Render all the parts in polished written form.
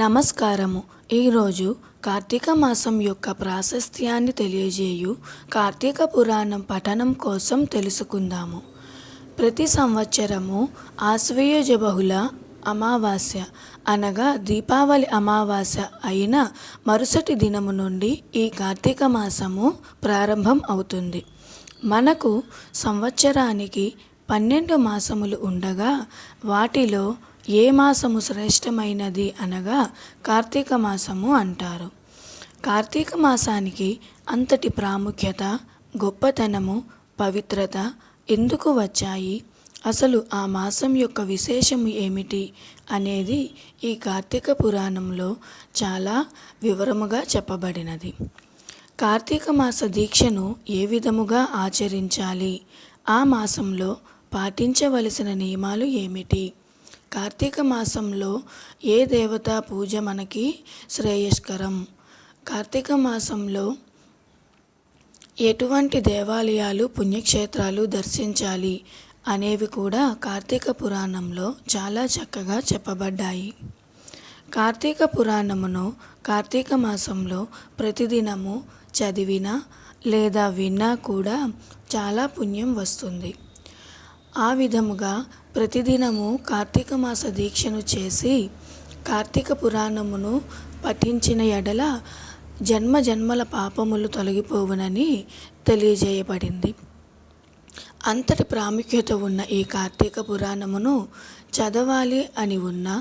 నమస్కారము. ఈరోజు కార్తీక మాసం యొక్క ప్రాశస్త్యాన్ని తెలియజేయు కార్తీక పురాణం పఠనం కోసం తెలుసుకుందాము. ప్రతి సంవత్సరము ఆశ్వయుజ బహుళ అమావాస్య అనగా దీపావళి అమావాస్య అయిన మరుసటి దినము నుండి ఈ కార్తీక మాసము ప్రారంభం అవుతుంది. మనకు సంవత్సరానికి 12 మాసములు ఉండగా వాటిలో ఏ మాసము శ్రేష్టమైనది అనగా కార్తీక మాసము అంటారు. కార్తీక మాసానికి అంతటి ప్రాముఖ్యత, గొప్పతనము, పవిత్రత ఎందుకు వచ్చాయి, అసలు ఆ మాసం యొక్క విశేషము ఏమిటి అనేది ఈ కార్తీక పురాణంలో చాలా వివరముగా చెప్పబడినది. కార్తీక మాస దీక్షను ఏ విధముగా ఆచరించాలి, ఆ మాసంలో పాటించవలసిన నియమాలు ఏమిటి, కార్తీక మాసంలో ఏ దేవతా పూజ మనకి శ్రేయస్కరం, కార్తీక మాసంలో ఎటువంటి దేవాలయాలు పుణ్యక్షేత్రాలు దర్శించాలి అనేవి కూడా కార్తీక పురాణంలో చాలా చక్కగా చెప్పబడ్డాయి. కార్తీక పురాణమును కార్తీక మాసంలో ప్రతిదినము చదివినా లేదా విన్నా కూడా చాలా పుణ్యం వస్తుంది. ఆ విధముగా ప్రతిదినము కార్తీక మాస దీక్షను చేసి కార్తీక పురాణమును పఠించిన ఎడల జన్మ జన్మల పాపములు తొలగిపోవునని తెలియజేయబడింది. అంతటి ప్రాముఖ్యత ఉన్న ఈ కార్తీక పురాణమును చదవాలి అని ఉన్నా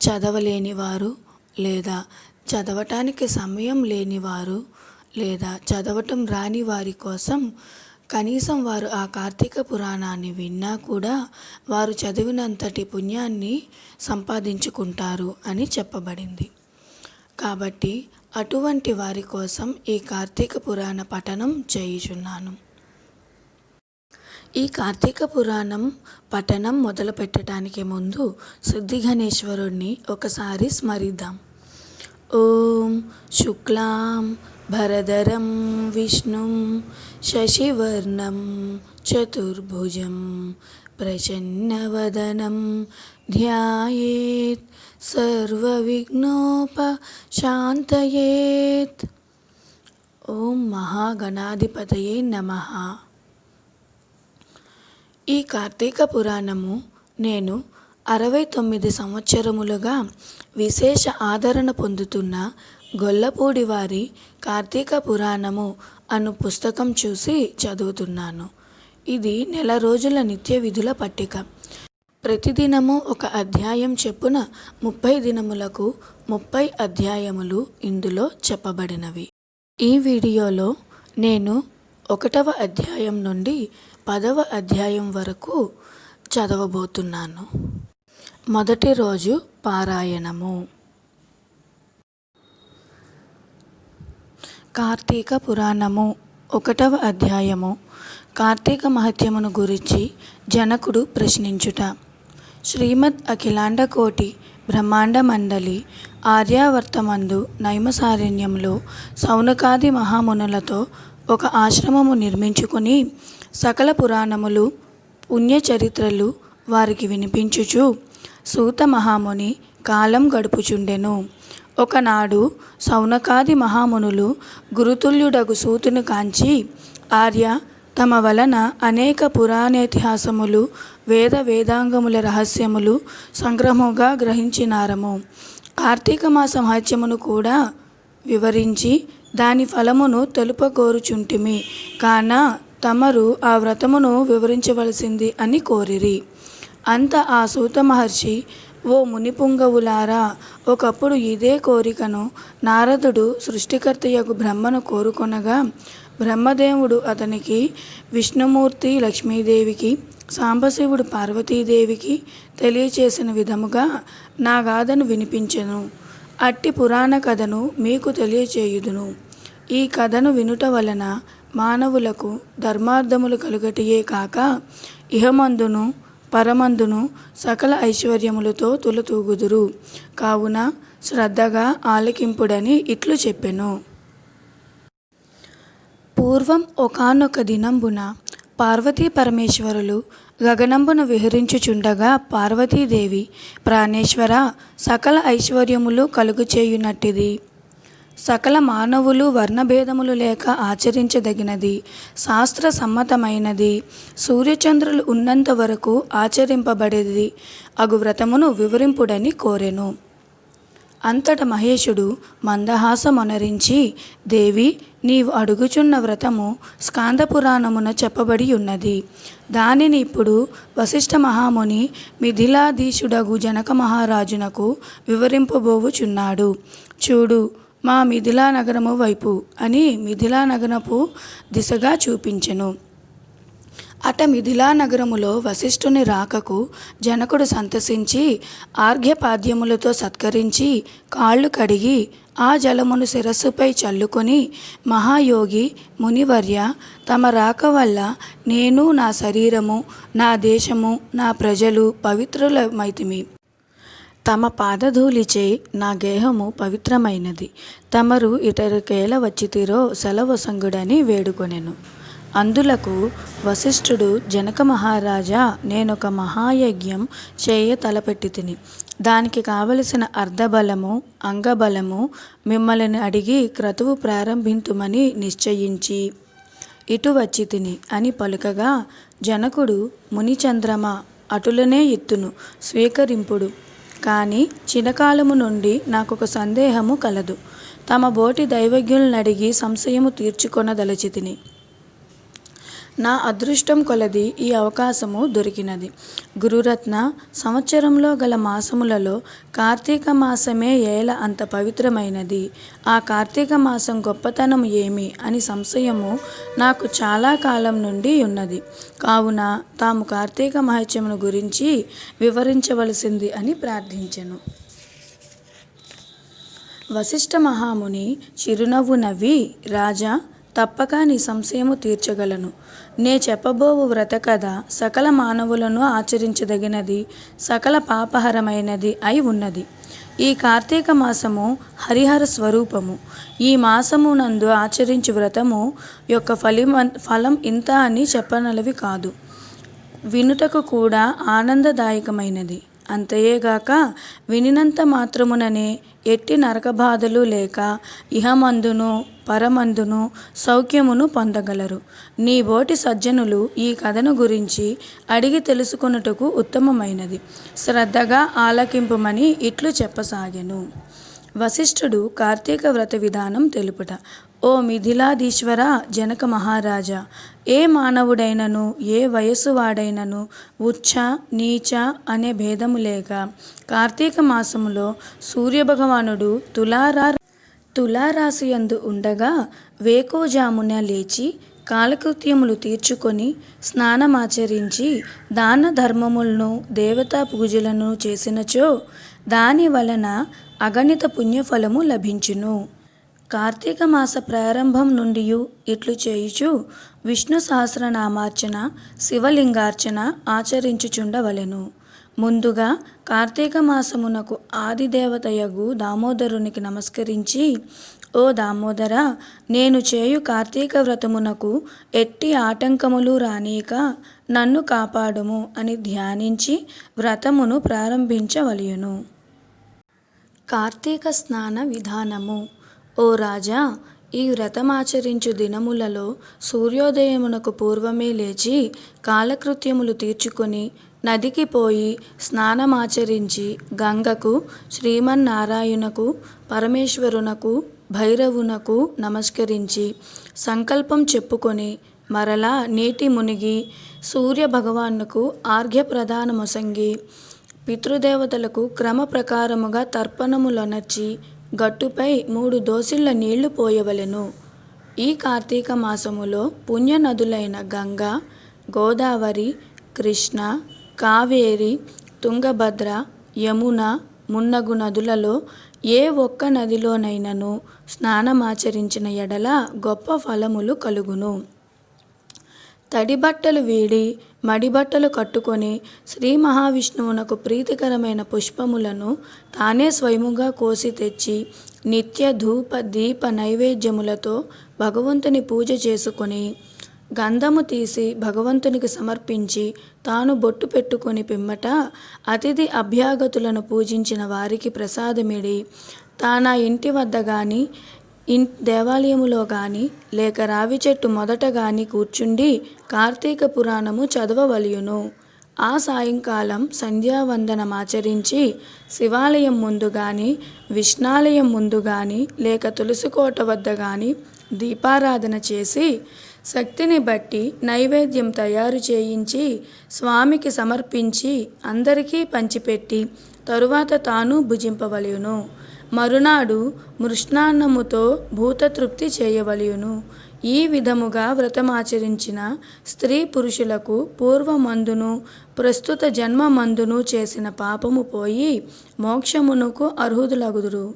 చదవలేని వారు లేదా చదవటానికి సమయం లేనివారు లేదా చదవటం రాని వారి కోసం కనీసం వారు ఆ కార్తీక పురాణాన్ని విన్నా కూడా వారు చదివినంతటి పుణ్యాన్ని సంపాదించుకుంటారు అని చెప్పబడింది. కాబట్టి అటువంటి వారి కోసం ఈ కార్తీక పురాణ పఠనం చేయుచున్నాను. ఈ కార్తీక పురాణం పఠనం మొదలు పెట్టడానికి ముందు సిద్ధిగణేశ్వరుణ్ణి ఒకసారి స్మరిద్దాం. ఓం శుక్లాం భరధరం విష్ణుం శశివర్ణం చతుర్భుజం ప్రసన్నవదనం ధ్యాయేత్ సర్వవిఘ్నోపశాంతయేత్. ఓం మహాగణాధిపతయే నమః. ఈ కార్తీక పురాణము నేను 69 సంవత్సరములుగా విశేష ఆదరణ పొందుతున్న గొల్లపూడి వారి కార్తీక పురాణము అను పుస్తకం చూసి చదువుతున్నాను. ఇది నెల రోజుల నిత్య విధుల పట్టిక. ప్రతిదినము ఒక అధ్యాయం చెప్పున 30 దినములకు 30 అధ్యాయములు ఇందులో చెప్పబడినవి. ఈ వీడియోలో నేను 1వ అధ్యాయం నుండి 10వ అధ్యాయం వరకు చదవబోతున్నాను. మొదటి రోజు పారాయణము. కార్తీక పురాణము 1వ అధ్యాయము. కార్తీక మహత్యమును గురించి జనకుడు ప్రశ్నించుట. శ్రీమద్ అఖిలాండకోటి బ్రహ్మాండ మండలి ఆర్యావర్తమందు నైమసారణ్యంలో సౌనకాది మహామునులతో ఒక ఆశ్రమము నిర్మించుకొని సకల పురాణములు పుణ్యచరిత్రలు వారికి వినిపించుచు సూత మహాముని కాలం గడుపుచుండెను. ఒకనాడు సౌనకాది మహామునులు గురుతుల్యుడగు సూతుని కాంచి, ఆర్య, తమ వలన అనేక పురాణేతిహాసములు వేద వేదాంగముల రహస్యములు సంగ్రహముగా గ్రహించినారము. కార్తీక మాస మహత్యమును కూడా వివరించి దాని ఫలమును తెలుపగోరుచుంటిమి కాన తమరు ఆ వ్రతమును వివరించవలసింది అని కోరిరి. అంత ఆ సూత మహర్షి, ఓ మునిపుంగవులారా, ఒకప్పుడు ఇదే కోరికను నారదుడు సృష్టికర్తయగు బ్రహ్మను కోరుకొనగా బ్రహ్మదేవుడు అతనికి విష్ణుమూర్తి లక్ష్మీదేవికి, సాంబశివుడు పార్వతీదేవికి తెలియచేసిన విధముగా నా గాథను వినిపించెను. అట్టి పురాణ కథను మీకు తెలియచేయుదును. ఈ కథను వినుట వలన మానవులకు ధర్మార్థములు కలుగటియే కాక ఇహమందును పరమందును సకల ఐశ్వర్యములతో తులతూగుదురు. కావున శ్రద్ధగా ఆలకింపుడని ఇట్లు చెప్పెను. పూర్వం ఒకానొక దినంబున పార్వతీ పరమేశ్వరులు గగనంబున విహరించుచుండగా పార్వతీదేవి ప్రాణేశ్వర సకల ఐశ్వర్యములు కలుగుచేయునట్టిది, సకల మానవులు వర్ణభేదములు లేక ఆచరించదగినది, శాస్త్ర సమ్మతమైనది, సూర్యచంద్రులు ఉన్నంత వరకు ఆచరింపబడేది అగు వ్రతమును వివరింపుడని కోరెను. అంతట మహేశుడు మందహాసమొనరించి, దేవి, నీవు అడుగుచున్న వ్రతము స్కాందపురాణమున చెప్పబడి ఉన్నది. దానిని ఇప్పుడు వశిష్ఠ మహాముని మిథిలాధీశుడగు జనక మహారాజునకు వివరింపబోవుచున్నాడు. చూడు, మా మిథిలా నగరము వైపు అని మిథిలా నగరపు దిశగా చూపించెను. అట మిథిలా నగరములో వశిష్ఠుని రాకకు జనకుడు సంతసించి ఆర్ఘ్యపాద్యములతో సత్కరించి కాళ్ళు కడిగి ఆ జలమును శిరస్సుపై చల్లుకొని, మహాయోగి మునివర్య, తమ రాక వల్ల నేను, నా శరీరము, నా దేశము, నా ప్రజలు పవిత్రులమైతిమి. తమ పాదధూళిచే నా గేహము పవిత్రమైనది. తమరు ఇటరికేల వచ్చితిరో సెలవొసంగుడని వేడుకొనెను. అందులకు వశిష్ఠుడు, జనక మహారాజా, నేనొక మహాయజ్ఞం చేయ తలపెట్టి తిని, దానికి కావలసిన అర్ధబలము అంగబలము మిమ్మల్ని అడిగి క్రతువు ప్రారంభింతుమని నిశ్చయించి ఇటు వచ్చి తిని అని పలుకగా, జనకుడు, మునిచంద్రమ, అటులనే ఇత్తును, స్వీకరింపుడు. కానీ చిరకాలము నుండి నాకొక సందేహము కలదు. తమ బోటి దైవజ్ఞులనడిగి సంశయము తీర్చుకొనదలచితిని. నా అదృష్టం కొలది ఈ అవకాశము దొరికినది. గురురత్న, సంవత్సరంలో గల మాసములలో కార్తీక మాసమే ఏల అంత పవిత్రమైనది. ఆ కార్తీక మాసం గొప్పతనం ఏమి అని సంశయము నాకు చాలా కాలం నుండి ఉన్నది. కావున తాము కార్తీక మహత్యమును గురించి వివరించవలసింది అని ప్రార్థించెను. వశిష్ఠ మహాముని చిరునవ్వు నవ్వి, రాజా, తప్పక నీ సంశయము తీర్చగలను. నే చెప్పబోవు వ్రత కథ సకల మానవులను ఆచరించదగినది, సకల పాపహరమైనది అయి ఉన్నది. ఈ కార్తీక మాసము హరిహర స్వరూపము. ఈ మాసమునందు ఆచరించు వ్రతము యొక్క ఫలం ఇంత అని చెప్పనలవి కాదు. వినుటకు కూడా ఆనందదాయకమైనది. అంతయేగాక వినినంత మాత్రముననే ఎట్టి నరకబాధలు లేక ఇహమందును పరమందును సౌఖ్యమును పొందగలరు. నీ బోటి సజ్జనులు ఈ కథను గురించి అడిగి తెలుసుకొనుటకు ఉత్తమమైనది. శ్రద్ధగా ఆలకింపుమని ఇట్లు చెప్పసాగెను. వశిష్ఠుడు కార్తీక వ్రత విధానం తెలుపుట. ఓ మిథిలాధీశ్వర జనక మహారాజా, ఏ మానవుడైనను ఏ వయస్సు వాడైనను ఉచ్చ నీచ అనే భేదము లేక కార్తీక మాసములో సూర్యభగవానుడు తులారాశియందు ఉండగా వేకోజామున లేచి కాలకృత్యములు తీర్చుకొని స్నానమాచరించి దాన ధర్మములను దేవతా పూజలను చేసినచో దాని వలన అగణిత పుణ్యఫలము లభించును. కార్తీక మాస ప్రారంభం నుండి ఇట్లు చేయుచు విష్ణు సహస్రనామార్చన, శివలింగార్చన ఆచరించుచుండవలెను. ముందుగా కార్తీక మాసమునకు ఆదిదేవతయగు దామోదరునికి నమస్కరించి, ఓ దామోదర, నేను చేయు కార్తీక వ్రతమునకు ఎట్టి ఆటంకములు రానీక నన్ను కాపాడుము అని ధ్యానించి వ్రతమును ప్రారంభించవలయును. కార్తీక స్నాన విధానము. ఓ రాజా, ఈ వ్రతమాచరించు దినములలో సూర్యోదయమునకు పూర్వమే లేచి కాలకృత్యములు తీర్చుకొని నదికి పోయి స్నానమాచరించి గంగకు, శ్రీమన్నారాయణకు, పరమేశ్వరునకు, భైరవునకు నమస్కరించి సంకల్పం చెప్పుకొని మరలా నీటి మునిగి సూర్య భగవానుకు ఆర్ఘ్యప్రదానమొసంగి పితృదేవతలకు క్రమ ప్రకారముగా తర్పణములొనర్చి గట్టుపై 3 దోసిళ్ల నీళ్లు పోయవలెను. ఈ కార్తీక మాసములో పుణ్యనదులైన గంగా, గోదావరి, కృష్ణ, కావేరి, తుంగభద్ర, యమున మున్నగు నదులలో ఏ ఒక్క నదిలోనైనను స్నానమాచరించిన ఎడల గొప్ప ఫలములు కలుగును. తడిబట్టలు వీడి మడిబట్టలు కట్టుకొని శ్రీ మహావిష్ణువునకు ప్రీతికరమైన పుష్పములను తానే స్వయముగా కోసి తెచ్చి నిత్య ధూప దీప నైవేద్యములతో భగవంతుని పూజ చేసుకొని గంధము తీసి భగవంతునికి సమర్పించి తాను బొట్టు పెట్టుకొని పిమ్మట అతిథి అభ్యాగతులను పూజించిన వారికి ప్రసాదమిడి తానా ఇంటి వద్ద గాని దేవాలయములో గాని లేక రావి చెట్టు మొదట గాని కూర్చుండి కార్తీక పురాణము చదవవలయును. ఆ సాయంకాలం సంధ్యావందనమాచరించి శివాలయం ముందు గాని విష్ణాలయం ముందు గాని లేక తులసికోట వద్ద గాని దీపారాధన చేసి శక్తిని బట్టి నైవేద్యం తయారు చేయించి స్వామికి సమర్పించి అందరికీ పంచిపెట్టి తరువాత తాను భుజింపవలయును. మరునాడు మృష్ణాన్నముతో భూతతృప్తి చేయవలయును. ఈ విధముగా వ్రతమాచరించిన స్త్రీ పురుషులకు పూర్వమందును ప్రస్తుత జన్మమందును చేసిన పాపము పోయి మోక్షమునకు అర్హుదులగుదురు.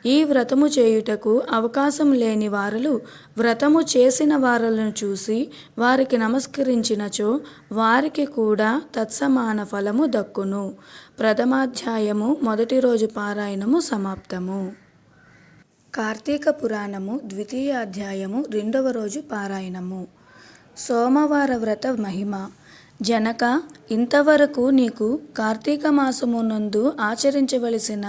ఈ వ్రతము చేయుటకు అవకాశం లేని వారలు వ్రతము చేసిన వారలను చూసి వారికి నమస్కరించినచో వారికి కూడా తత్సమాన ఫలము దక్కును. ప్రథమాధ్యాయము మొదటి రోజు పారాయణము సమాప్తము. కార్తీక పురాణము ద్వితీయ అధ్యాయము రెండవ రోజు పారాయణము. సోమవార వ్రత మహిమ. జనక, ఇంతవరకు నీకు కార్తీక మాసమునందు ఆచరించవలసిన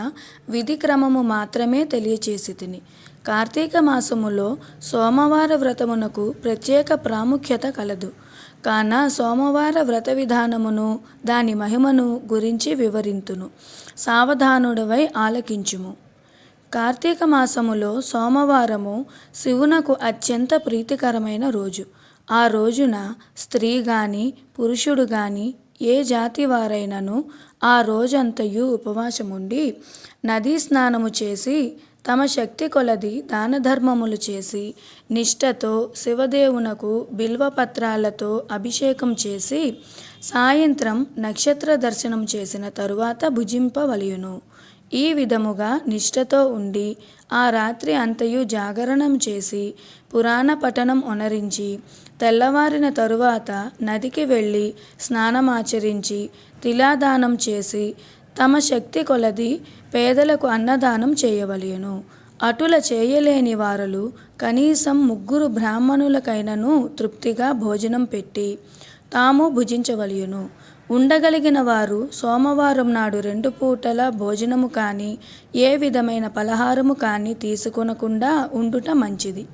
విధి క్రమము మాత్రమే తెలియచేసితిని. కార్తీక మాసములో సోమవార వ్రతమునకు ప్రత్యేక ప్రాముఖ్యత కలదు. కాన సోమవార వ్రత విధానమును దాని మహిమను గురించి వివరింతును. సావధానుడవై ఆలకించుము. కార్తీక మాసములో సోమవారము శివునకు అత్యంత ప్రీతికరమైన రోజు. ఆ రోజున స్త్రీ గాని పురుషుడు గాని ఏ జాతి వారైనను ఆ రోజంతయు ఉపవాసముండి నదీ స్నానము చేసి తమ శక్తి కొలది దానధర్మములు చేసి నిష్ఠతో శివదేవునకు బిల్వపత్రాలతో అభిషేకం చేసి సాయంత్రం నక్షత్ర దర్శనం చేసిన తరువాత భుజింపవలయును. ఈ విధముగా నిష్ఠతో ఉండి ఆ రాత్రి అంతయు జాగరణం చేసి పురాణ పఠనం ఒనరించి తెల్లవారిన తరువాత నదికి వెళ్ళి స్నానమాచరించి తిలాదానం చేసి తమ శక్తి కొలది పేదలకు అన్నదానం చేయవలెను. అటుల చేయలేని వారలు కనీసం 3 బ్రాహ్మణులకైనను తృప్తిగా భోజనం పెట్టి తాము భుజించవలెను. ఉండగలిగిన వారు సోమవారం నాడు 2 పూటల భోజనము కానీ ఏ విధమైన పలహారము కానీ తీసుకొనకుండా ఉండుట మంచిది.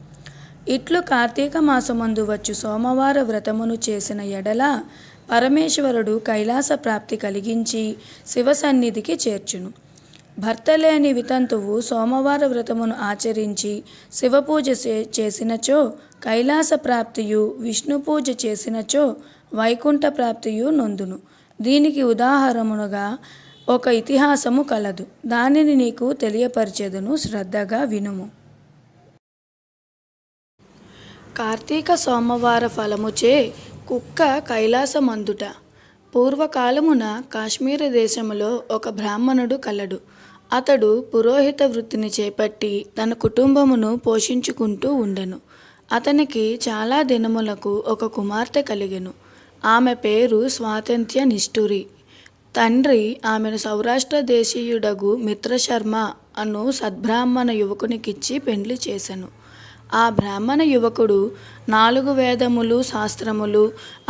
ఇట్లు కార్తీక మాసమందు వచ్చు సోమవార వ్రతమును చేసిన ఎడల పరమేశ్వరుడు కైలాస ప్రాప్తి కలిగించి శివసన్నిధికి చేర్చును. భర్త లేని వితంతువు సోమవార వ్రతమును ఆచరించి శివపూజ చేసినచో కైలాస ప్రాప్తియు, విష్ణు పూజ చేసినచో వైకుంఠ ప్రాప్తియు నొందును. దీనికి ఉదాహరణముగా ఒక ఇతిహాసము కలదు. దానిని నీకు తెలియపరిచెదను, శ్రద్ధగా వినుము. కార్తీక సోమవార ఫలముచే కుక్క కైలాసమందుట. పూర్వకాలమున కాశ్మీర దేశములో ఒక బ్రాహ్మణుడు కలడు. అతడు పురోహిత వృత్తిని చేపట్టి తన కుటుంబమును పోషించుకుంటూ ఉండెను. అతనికి చాలా దినములకు ఒక కుమార్తె కలిగెను. ఆమె పేరు స్వాతంత్య నిష్ఠురి. తండ్రి ఆమెను సౌరాష్ట్ర దేశీయుడగు మిత్రశర్మ అను సద్బ్రాహ్మణ యువకునికిచ్చి పెండ్లి చేసెను. ఆ బ్రాహ్మణ యువకుడు 4 వేదములు శాస్త్రములు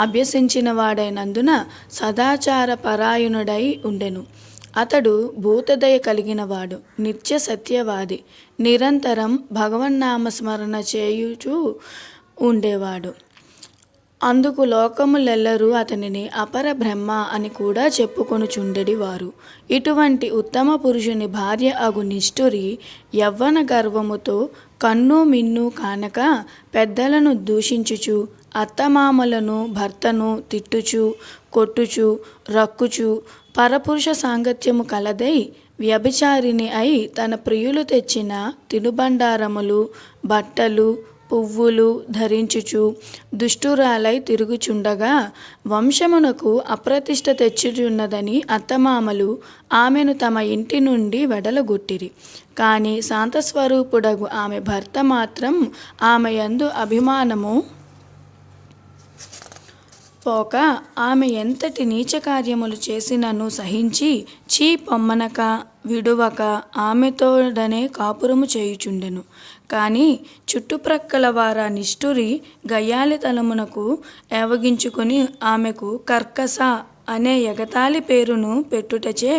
అభ్యసించిన వాడైనందున సదాచార పరాయణుడై ఉండెను. అతడు భూతదయ కలిగినవాడు, నిత్య సత్యవాది, నిరంతరం భగవన్నామస్మరణ చేయుచూ ఉండేవాడు. అందుకు లోకములెల్లరూ అతనిని అపర బ్రహ్మ అని కూడా చెప్పుకొనుచుండెడివారు. ఇటువంటి ఉత్తమ పురుషుని భార్య అగు నిష్ఠురి యవ్వన గర్వముతో కన్ను మిన్ను కానక పెద్దలను దూషించుచు అత్తమామలను భర్తను తిట్టుచు కొట్టుచు రక్కుచు పరపురుష సాంగత్యము కలదై వ్యభిచారిణి అయి తన ప్రియులు తెచ్చిన తినుబండారములు బట్టలు పువ్వులు ధరించుచు దుష్టురాలై తిరుగుచుండగా వంశమునకు అప్రతిష్ట తెచ్చుచున్నదని అత్తమామలు ఆమెను తమ ఇంటి నుండి వెడలగొట్టిరి. కానీ శాంతస్వరూపుడగు ఆమె భర్త మాత్రం ఆమె యందు అభిమానము పోక ఆమె ఎంతటి నీచ కార్యములు చేసినను సహించి చీ పొమ్మనక విడువక ఆమెతోడనే కాపురము చేయుచుండెను. కానీ చుట్టుప్రక్కల వారా నిష్ఠురి గయ్యాళితనమునకు ఏవగించుకొని ఆమెకు కర్కస అనే ఎగతాళి పేరును పెట్టుటచే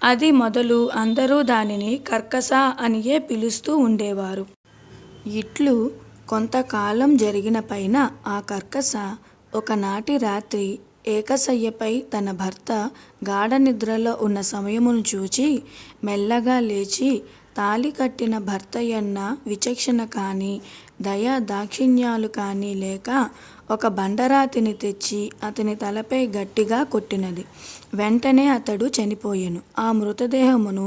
అది మొదలు అందరూ దానిని కర్కస అనియే పిలుస్తూ ఉండేవారు. ఇట్లు కొంతకాలం జరిగిన పైన ఆ కర్కస ఒకనాటి రాత్రి ఏకశయ్యపై తన భర్త గాఢ నిద్రలో ఉన్న సమయమును చూచి మెల్లగా లేచి తాళి కట్టిన భర్తయన్న విచక్షణ కానీ దయా దాక్షిణ్యాలు కానీ లేక ఒక బండరాతిని తెచ్చి అతని తలపై గట్టిగా కొట్టినది. వెంటనే అతడు చనిపోయెను. ఆ మృతదేహమును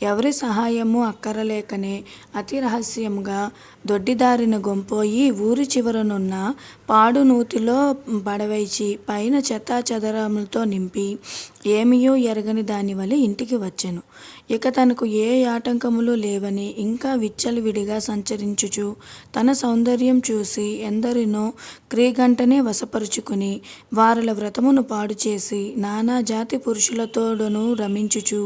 ఎవరి సహాయము అక్కరలేకనే అతి రహస్యముగా దొడ్డిదారిన గొంపోయి ఊరి చివరనున్న పాడు నూతిలో పడవేసి పైన చెత్తాచెదరములతో నింపి ఏమియూ ఎరగని దానివలె ఇంటికి వచ్చెను. ఇక తనకు ఏ ఆటంకములు లేవని ఇంకా విచ్చలవిడిగా సంచరించుచు తన సౌందర్యం చూసి ఎందరినో క్రీగంటనే వశపరుచుకుని వారల వ్రతమును పాడుచేసి నానా జాతి పురుషులతోడను రమించుచు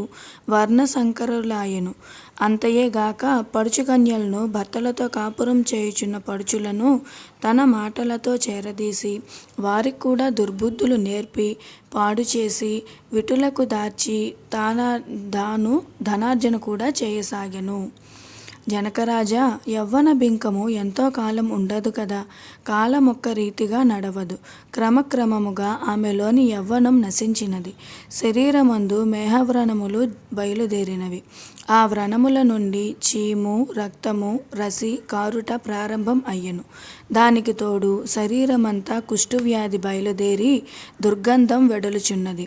వర్ణ సంకరులాయెను. అంతయేగాక పడుచుకన్యలను భర్తలతో కాపురం చేయుచున్న పడుచులను తన మాటలతో చేరదీసి వారికి కూడా దుర్బుద్ధులు నేర్పి పాడుచేసి విటులకు దార్చి తాను ధనార్జన కూడా చేయసాగెను. జనకరాజా, యవ్వన బింకము ఎంతో కాలం ఉండదు కదా. కాలమొక్క రీతిగా నడవదు. క్రమక్రమముగా ఆమెలోని యవ్వనం నశించినది. శరీరమందు మేహవ్రణములు బయలుదేరినవి. ఆ వ్రణముల నుండి చీము, రక్తము, రసి కారుట ప్రారంభం అయ్యెను. దానికి తోడు శరీరమంతా కుష్ఠువ్యాధి బయలుదేరి దుర్గంధం వెడలుచున్నది.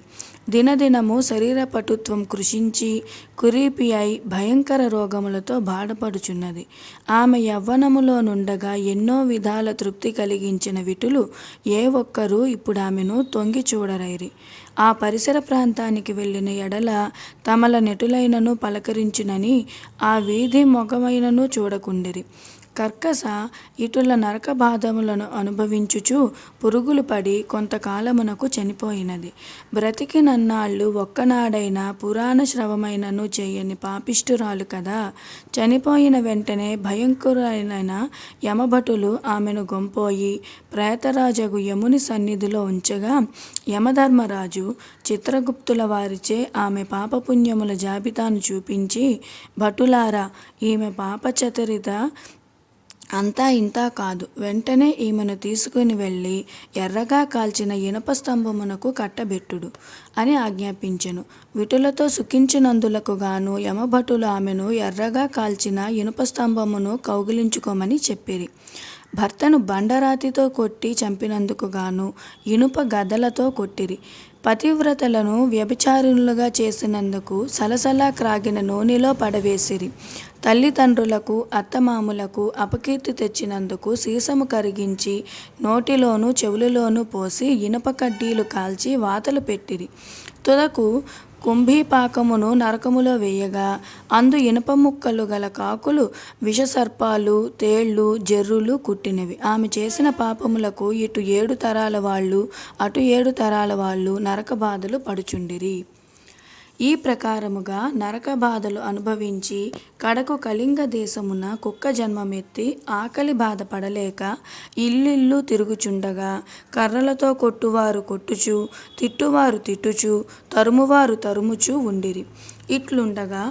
దినదినము శరీర పటుత్వం కృషించి కురీపి అయి భయంకర రోగములతో బాధపడుచున్నది. ఆమె యవ్వనములో నుండగా ఎన్నో విధాల తృప్తి కలిగించిన విటులు ఏ ఒక్కరూ ఇప్పుడు ఆమెను తొంగి చూడరైరి. ఆ పరిసర ప్రాంతానికి వెళ్ళిన ఎడల తమల నెటులైనను పలకరించునని ఆ వీధి మొగమైనను చూడకుండిరి. కర్కస ఇటుల నరక బాధములను అనుభవించుచు పురుగులు పడి కొంతకాలమునకు చనిపోయినది. బ్రతికినన్నాళ్ళు ఒక్కనాడైనా పురాణ శ్రవమైనను చేయని పాపిష్ఠురాలు కదా. చనిపోయిన వెంటనే భయంకరులైన యమభటులు ఆమెను గొంపోయి ప్రేతరాజగు యముని సన్నిధిలో ఉంచగా యమధర్మరాజు చిత్రగుప్తుల వారిచే ఆమె పాపపుణ్యముల జాబితాను చూపించి, భటులారా, ఈమె పాపచరిత అంతా ఇంతా కాదు. వెంటనే ఈమెను తీసుకుని వెళ్ళి ఎర్రగా కాల్చిన ఇనుప స్తంభమునకు కట్టబెట్టుడు అని ఆజ్ఞాపించెను. విటులతో సుఖించినందులకు గాను యమభటులు ఆమెను ఎర్రగా కాల్చిన ఇనుప స్తంభమును కౌగిలించుకోమని చెప్పిరి. భర్తను బండరాతితో కొట్టి చంపినందుకు గాను ఇనుప గదలతో కొట్టిరి. పతివ్రతలను వ్యభిచారిణులుగా చేసినందుకు సలసలా క్రాగిన నూనెలో పడవేసిరి. తల్లిదండ్రులకు అత్తమామలకు అపకీర్తి తెచ్చినందుకు సీసము కరిగించి నోటిలోనూ చెవులలోనూ పోసి ఇనుప కడ్డీలు కాల్చి వాతలు పెట్టిరి. తుదకు కుంభీపాకమును నరకములో వేయగా అందు ఇనుప ముక్కలు గల కాకులు, విషసర్పాలు, తేళ్లు, జెర్రులు కుట్టినవి. ఆమె చేసిన పాపములకు ఇటు 7 తరాల వాళ్ళు అటు 7 తరాల వాళ్ళు నరక బాధలు పడుచుండిరి. ఈ ప్రకారముగా నరక బాధలు అనుభవించి కడకు కళింగ దేశమున కుక్క జన్మమెత్తి ఆకలి బాధ పడలేక ఇల్లిల్లు తిరుగుచుండగా కర్రలతో కొట్టువారు కొట్టుచు, తిట్టువారు తిట్టుచు, తరుమువారు తరుముచూ ఉండిరి. ఇట్లుండగా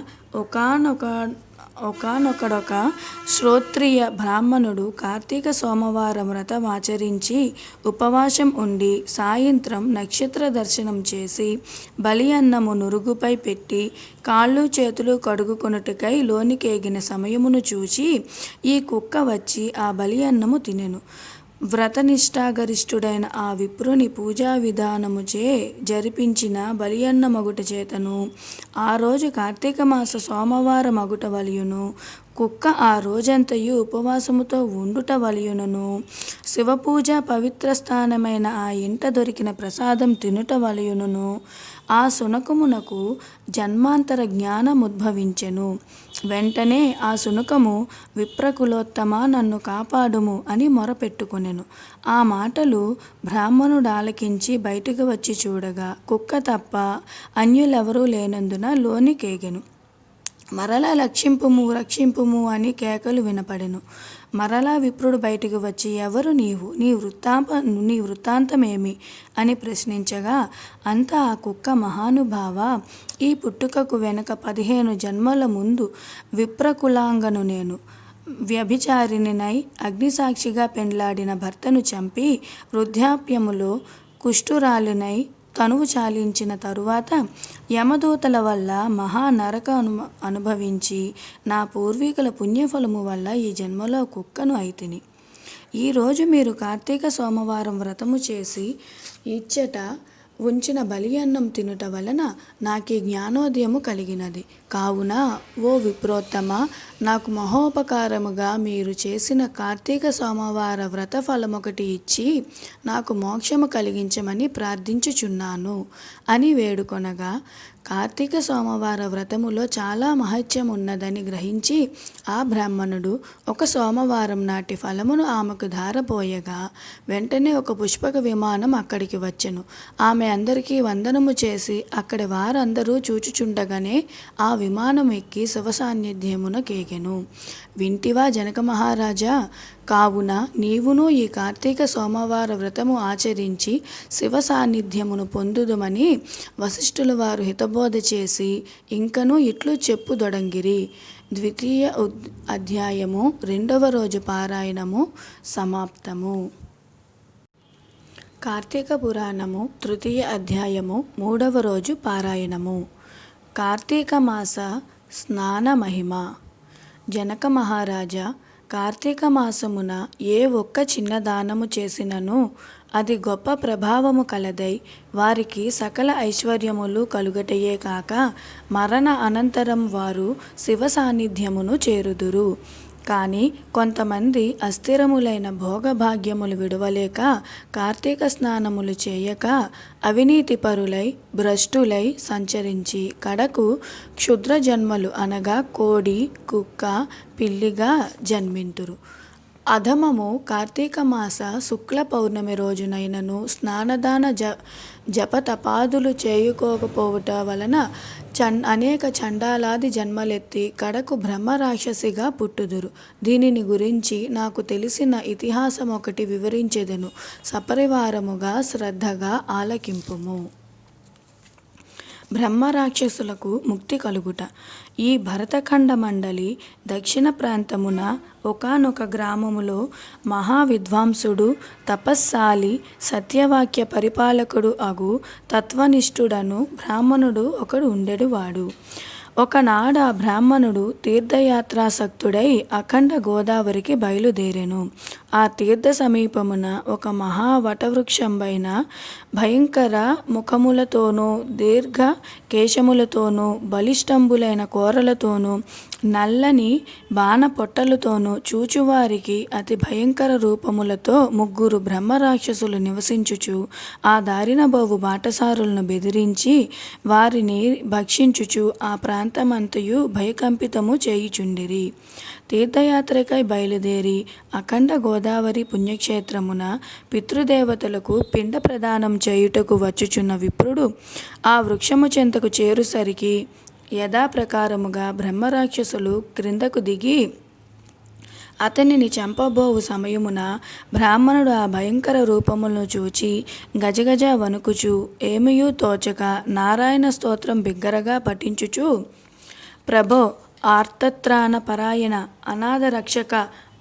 ఒకానొకడొక శ్రోత్రియ బ్రాహ్మణుడు కార్తీక సోమవారం వ్రతమాచరించి ఉపవాసం ఉండి సాయంత్రం నక్షత్ర దర్శనం చేసి బలి అన్నము నురుగుపై పెట్టి కాళ్ళు చేతులు కడుగుకొనుటకై లోనికేగిన సమయమును చూచి ఈ కుక్క వచ్చి ఆ బలి అన్నము తినెను. వ్రతనిష్ఠాగరిష్ఠుడైన ఆ విప్రుని పూజా విధానముచే జరిపించిన బలియన్న మగుట చేతను ఆ రోజు కార్తీక మాస సోమవార మగుట వలయును కుక్క ఆ రోజంతయు ఉపవాసముతో ఉండుట వలయును శివపూజ పవిత్ర స్థానమైన ఆ ఇంట దొరికిన ప్రసాదం తినుట వలయును ఆ సునకమునకు జన్మాంతర జ్ఞానముద్భవించెను. వెంటనే ఆ సునకము విప్రకులోత్తమ నన్ను కాపాడుము అని మొరపెట్టుకొనెను. ఆ మాటలు బ్రాహ్మణుడు ఆలకించి బయటకు వచ్చి చూడగా కుక్క తప్ప అన్యులెవరూ లేనందున లోనికేగెను. మరలా రక్షింపుము రక్షింపుము అని కేకలు వినపడెను. మరలా విప్రుడు బయటికి వచ్చి, ఎవరు నీవు, నీ వృత్తాంతమేమి అని ప్రశ్నించగా, అంతా ఆ కుక్క, మహానుభావ, ఈ పుట్టుకకు వెనుక 15 జన్మల ముందు విప్రకులాంగను నేను. వ్యభిచారిణినై అగ్నిసాక్షిగా పెండ్లాడిన భర్తను చంపి వృద్ధాప్యములో కుష్ఠురాలినై తనువు చాలించిన తరువాత యమదూతల వల్ల మహానరక అనుభవించి నా పూర్వీకుల పుణ్యఫలము వల్ల ఈ జన్మలో కుక్కను అయితిని. ఈరోజు మీరు కార్తీక సోమవారం వ్రతము చేసి ఇచ్చట ఉంచిన బలి అన్నం తినుట వలన నాకీ జ్ఞానోదయము కలిగినది. కావున ఓ విప్రోత్తమ, నాకు మహోపకారముగా మీరు చేసిన కార్తీక సోమవార వ్రత ఫలమొకటి ఇచ్చి నాకు మోక్షము కలిగించమని ప్రార్థించుచున్నాను అని వేడుకొనగా, కార్తీక సోమవార వ్రతములో చాలా మహత్యం ఉన్నదని గ్రహించి ఆ బ్రాహ్మణుడు ఒక సోమవారం నాటి ఫలమును ఆమెకు ధారపోయగా వెంటనే ఒక పుష్పక విమానం అక్కడికి వచ్చెను. ఆమె అందరికీ వందనము చేసి అక్కడి వారందరూ చూచుచుండగానే ఆ విమానం ఎక్కి శివ సాన్నిధ్యమున కేగెను. వింటివా జనక మహారాజా? కావున నీవును ఈ కార్తీక సోమవార వ్రతము ఆచరించి శివ సాన్నిధ్యమును పొందుదుమని వశిష్ఠుల వారు హితబోధ చేసి ఇంకనూ ఇట్లు చెప్పుదొడంగిరి. 2వ అధ్యాయము 2వ రోజు పారాయణము సమాప్తము. కార్తీక పురాణము 3వ అధ్యాయము 3వ రోజు పారాయణము. కార్తీక మాస స్నాన మహిమ. జనక మహారాజా, కార్తీక మాసమున ఏ ఒక్క చిన్న దానము చేసినను అది గొప్ప ప్రభావము కలదై వారికి సకల ఐశ్వర్యములు కలుగటయే కాక మరణ అనంతరం వారు శివ సాన్నిధ్యమును చేరుదురు. కానీ కొంతమంది అస్థిరములైన భోగభాగ్యములు విడవలేక కార్తీక స్నానములు చేయక అవినీతిపరులై భ్రష్టులై సంచరించి కడకు క్షుద్ర జన్మలు అనగా కోడి, కుక్క, పిల్లిగా జన్మింతురు. అధమము కార్తీక మాస శుక్ల పౌర్ణమి రోజునైనను స్నానదాన జపతపాదులు చేయుకోకపోవుట వలన అనేక చండాలాది జన్మలెత్తి కడకు బ్రహ్మరాక్షసిగా పుట్టుదురు. దీనిని గురించి నాకు తెలిసిన ఇతిహాసం ఒకటి వివరించెదను. సపరివారముగా శ్రద్ధగా ఆలకింపుము. బ్రహ్మరాక్షసులకు ముక్తి కలుగుట. ఈ భరతఖండ మండలి దక్షిణ ప్రాంతమున ఒకానొక గ్రామములో మహావిద్వాంసుడు, తపస్సాలి, సత్యవాక్య పరిపాలకుడు అగు తత్వనిష్ఠుడను బ్రాహ్మణుడు ఒకడు ఉండెడువాడు. ఒకనాడు ఆ బ్రాహ్మణుడు తీర్థయాత్రాసక్తుడై అఖండ గోదావరికి బయలుదేరెను. ఆ తీర్థ సమీపమున ఒక మహావటవృక్షంపైన భయంకర ముఖములతోనూ దీర్ఘ కేశములతోనూ బలిష్టంబులైన కోరలతోనూ నల్లని బాణపొట్టలతోనూ చూచువారికి అతి భయంకర రూపములతో 3 బ్రహ్మరాక్షసులు నివసించుచు ఆ దారిన బోవు బాటసారులను బెదిరించి వారిని భక్షించుచు ఆ ప్రాంతమంతయు భయకంపితము చేయుచుండిరి. తీర్థయాత్రకై బయలుదేరి అఖండ గోదావరి పుణ్యక్షేత్రమున పితృదేవతలకు పిండ ప్రదానం చేయుటకు వచ్చుచున్న విప్రుడు ఆ వృక్షము చెంతకు చేరుసరికి యథాప్రకారముగా బ్రహ్మరాక్షసులు క్రిందకు దిగి అతనిని చంపబోవు సమయమున బ్రాహ్మణుడు ఆ భయంకర రూపములను చూచి గజగజ వణుకుచు ఏమియూ తోచక నారాయణ స్తోత్రం బిగ్గరగా పఠించుచు, ప్రభో, ఆర్తత్రాణ పరాయణ, అనాథ రక్షక,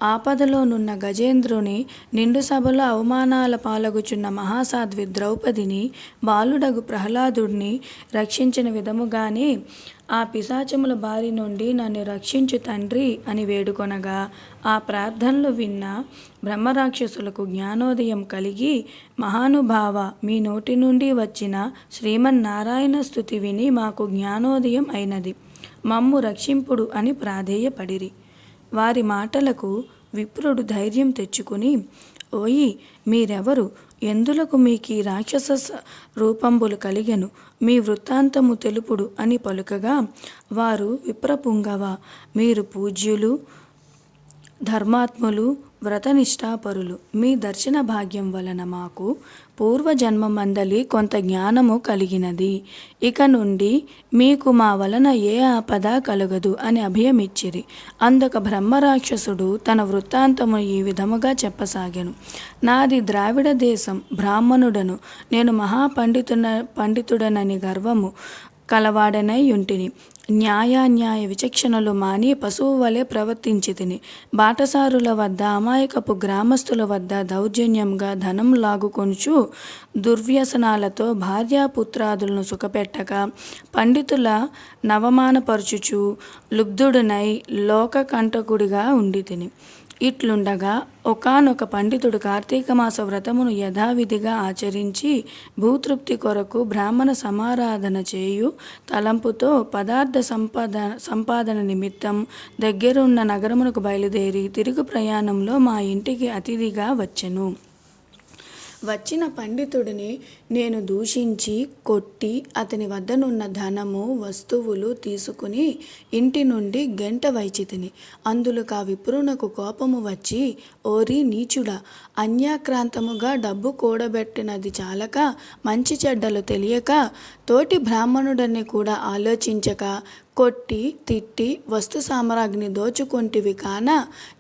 ఆపదలోనున్న గజేంద్రుని, నిండు సభలో అవమానాల పాలగుచున్న మహాసాధ్వి ద్రౌపదిని, బాలుడగు ప్రహ్లాదుడిని రక్షించిన విధముగానే ఆ పిశాచముల బారి నుండి నన్ను రక్షించు తండ్రి అని వేడుకొనగా ఆ ప్రార్థనలు విన్న బ్రహ్మరాక్షసులకు జ్ఞానోదయం కలిగి, మహానుభావ, మీ నోటి నుండి వచ్చిన శ్రీమన్నారాయణ స్తుతి విని మాకు జ్ఞానోదయం అయినది, మమ్ము రక్షింపుడు అని ప్రాధేయపడిరి. వారి మాటలకు విప్రుడు ధైర్యం తెచ్చుకుని, ఓయి, మీరెవరు? ఎందులకు మీకీ రాక్షస రూపంబులు కలిగెను? మీ వృత్తాంతము తెలుపుడు అని పలుకగా వారు, విప్రపుంగవ, మీరు పూజ్యులు, ధర్మాత్ములు, వ్రతనిష్ఠాపరులు. మీ దర్శన భాగ్యం వలన మాకు పూర్వజన్మ మందలి కొంత జ్ఞానము కలిగినది. ఇక నుండి మీకు మా వలన ఏ ఆపద కలగదు అని అభయమిచ్చిరి. అందుక బ్రహ్మరాక్షసుడు తన వృత్తాంతము ఈ విధముగా చెప్పసాగాను. నాది ద్రావిడ దేశం, బ్రాహ్మణుడను, నేను పండితుడనని గర్వము కలవాడనై యుంటిని. న్యాయాన్యాయ విచక్షణలు మాని పశువు వలె ప్రవర్తించి తిని. బాటసారుల వద్ద, అమాయకపు గ్రామస్తుల వద్ద దౌర్జన్యంగా ధనం లాగుకొనుచు, దుర్వ్యసనాలతో భార్యాపుత్రాదులను సుఖపెట్టక, పండితుల నవమానపరచుచు లుబ్ధుడనై లోకకంటకుడిగా ఉండి తిని. ఇట్లుండగా ఒకానొక పండితుడు కార్తీక మాస వ్రతమును యథావిధిగా ఆచరించి భూతృప్తి కొరకు బ్రాహ్మణ సమారాధన చేయు తలంపుతో పదార్థ సంపాదన నిమిత్తం దగ్గరున్న నగరమునకు బయలుదేరి తిరుగు ప్రయాణంలో మా ఇంటికి అతిథిగా వచ్చెను. వచ్చిన పండితుడిని నేను దూషించి కొట్టి అతని వద్దనున్న ధనము వస్తువులు తీసుకుని ఇంటి నుండి గెంట వైచితిని. అందులోకి ఆ విప్రునకు కోపము వచ్చి, ఓరి నీచుడా, అన్యాక్రాంతముగా డబ్బు కూడబెట్టినది చాలక మంచి చెడ్డలు తెలియక తోటి బ్రాహ్మణుడని కూడా ఆలోచించక కొట్టి తిట్టి వస్తు సామ్రాజ్ఞి దోచుకొంటివి కాన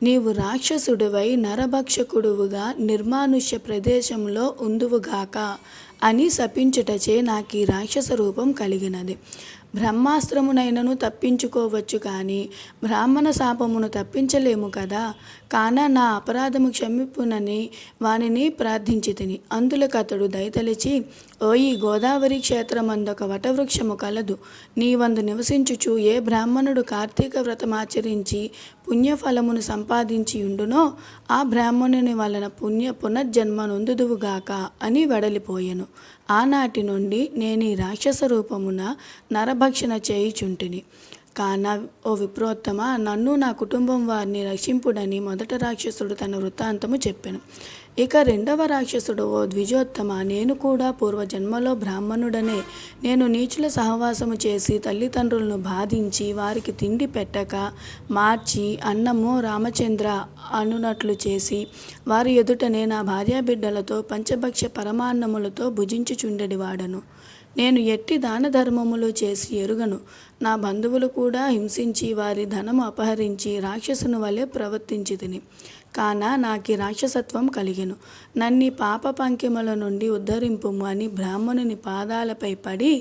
నీవు రాక్షసుడివై నరభక్షకుడువుగా నిర్మానుష్య ప్రదేశంలో ఉందువుగాక అని శపించుటచే నాకు ఈ రాక్షస రూపం కలిగినది. బ్రహ్మాస్త్రమునైనను తప్పించుకోవచ్చు కానీ బ్రాహ్మణ శాపమును తప్పించలేము కదా. కాన నా అపరాధము క్షమింపునని వానిని ప్రార్థించి తిని. అందులకు అతడు దయతలిచి, ఓయి గోదావరి క్షేత్రమందొక వటవృక్షము కలదు. నీవందు నివసించుచు ఏ బ్రాహ్మణుడు కార్తీక వ్రతమాచరించి పుణ్యఫలమును సంపాదించి ఉండునో ఆ బ్రాహ్మణుని వలన పునర్జన్మ నొందుదువుగాక అని వెడలిపోయెను. ఆనాటి నుండి నేను ఈ రాక్షస రూపమున నరభక్షణ చేయుచుంటిని. కాన ఓ విప్రోత్తమ, నన్ను నా కుటుంబం వారిని రక్షింపుడని మొదట రాక్షసుడు తన వృత్తాంతము చెప్పెను. ఇక రెండవ రాక్షసుడు, ఓ ద్విజోత్తమ, నేను కూడా పూర్వజన్మలో బ్రాహ్మణుడనే. నేను నీచుల సహవాసము చేసి తల్లిదండ్రులను బాధించి వారికి తిండి పెట్టక మార్చి అన్నము రామచంద్ర అనునట్లు చేసి వారి ఎదుటనే నా భార్యాబిడ్డలతో పంచభక్ష పరమాన్నములతో భుజించుచుండెడివాడను. నేను ఎట్టి దాన ధర్మములు చేసి ఎరుగను. నా బంధువులు కూడా హింసించి వారి ధనము అపహరించి రాక్షసుని వలె ప్రవర్తించి తిని. కాన నాకీ రాక్షసత్వం కలిగెను. నన్ని పాప పంకిమల నుండి ఉద్ధరింపుము అని బ్రాహ్మణుని పాదాలపై పడి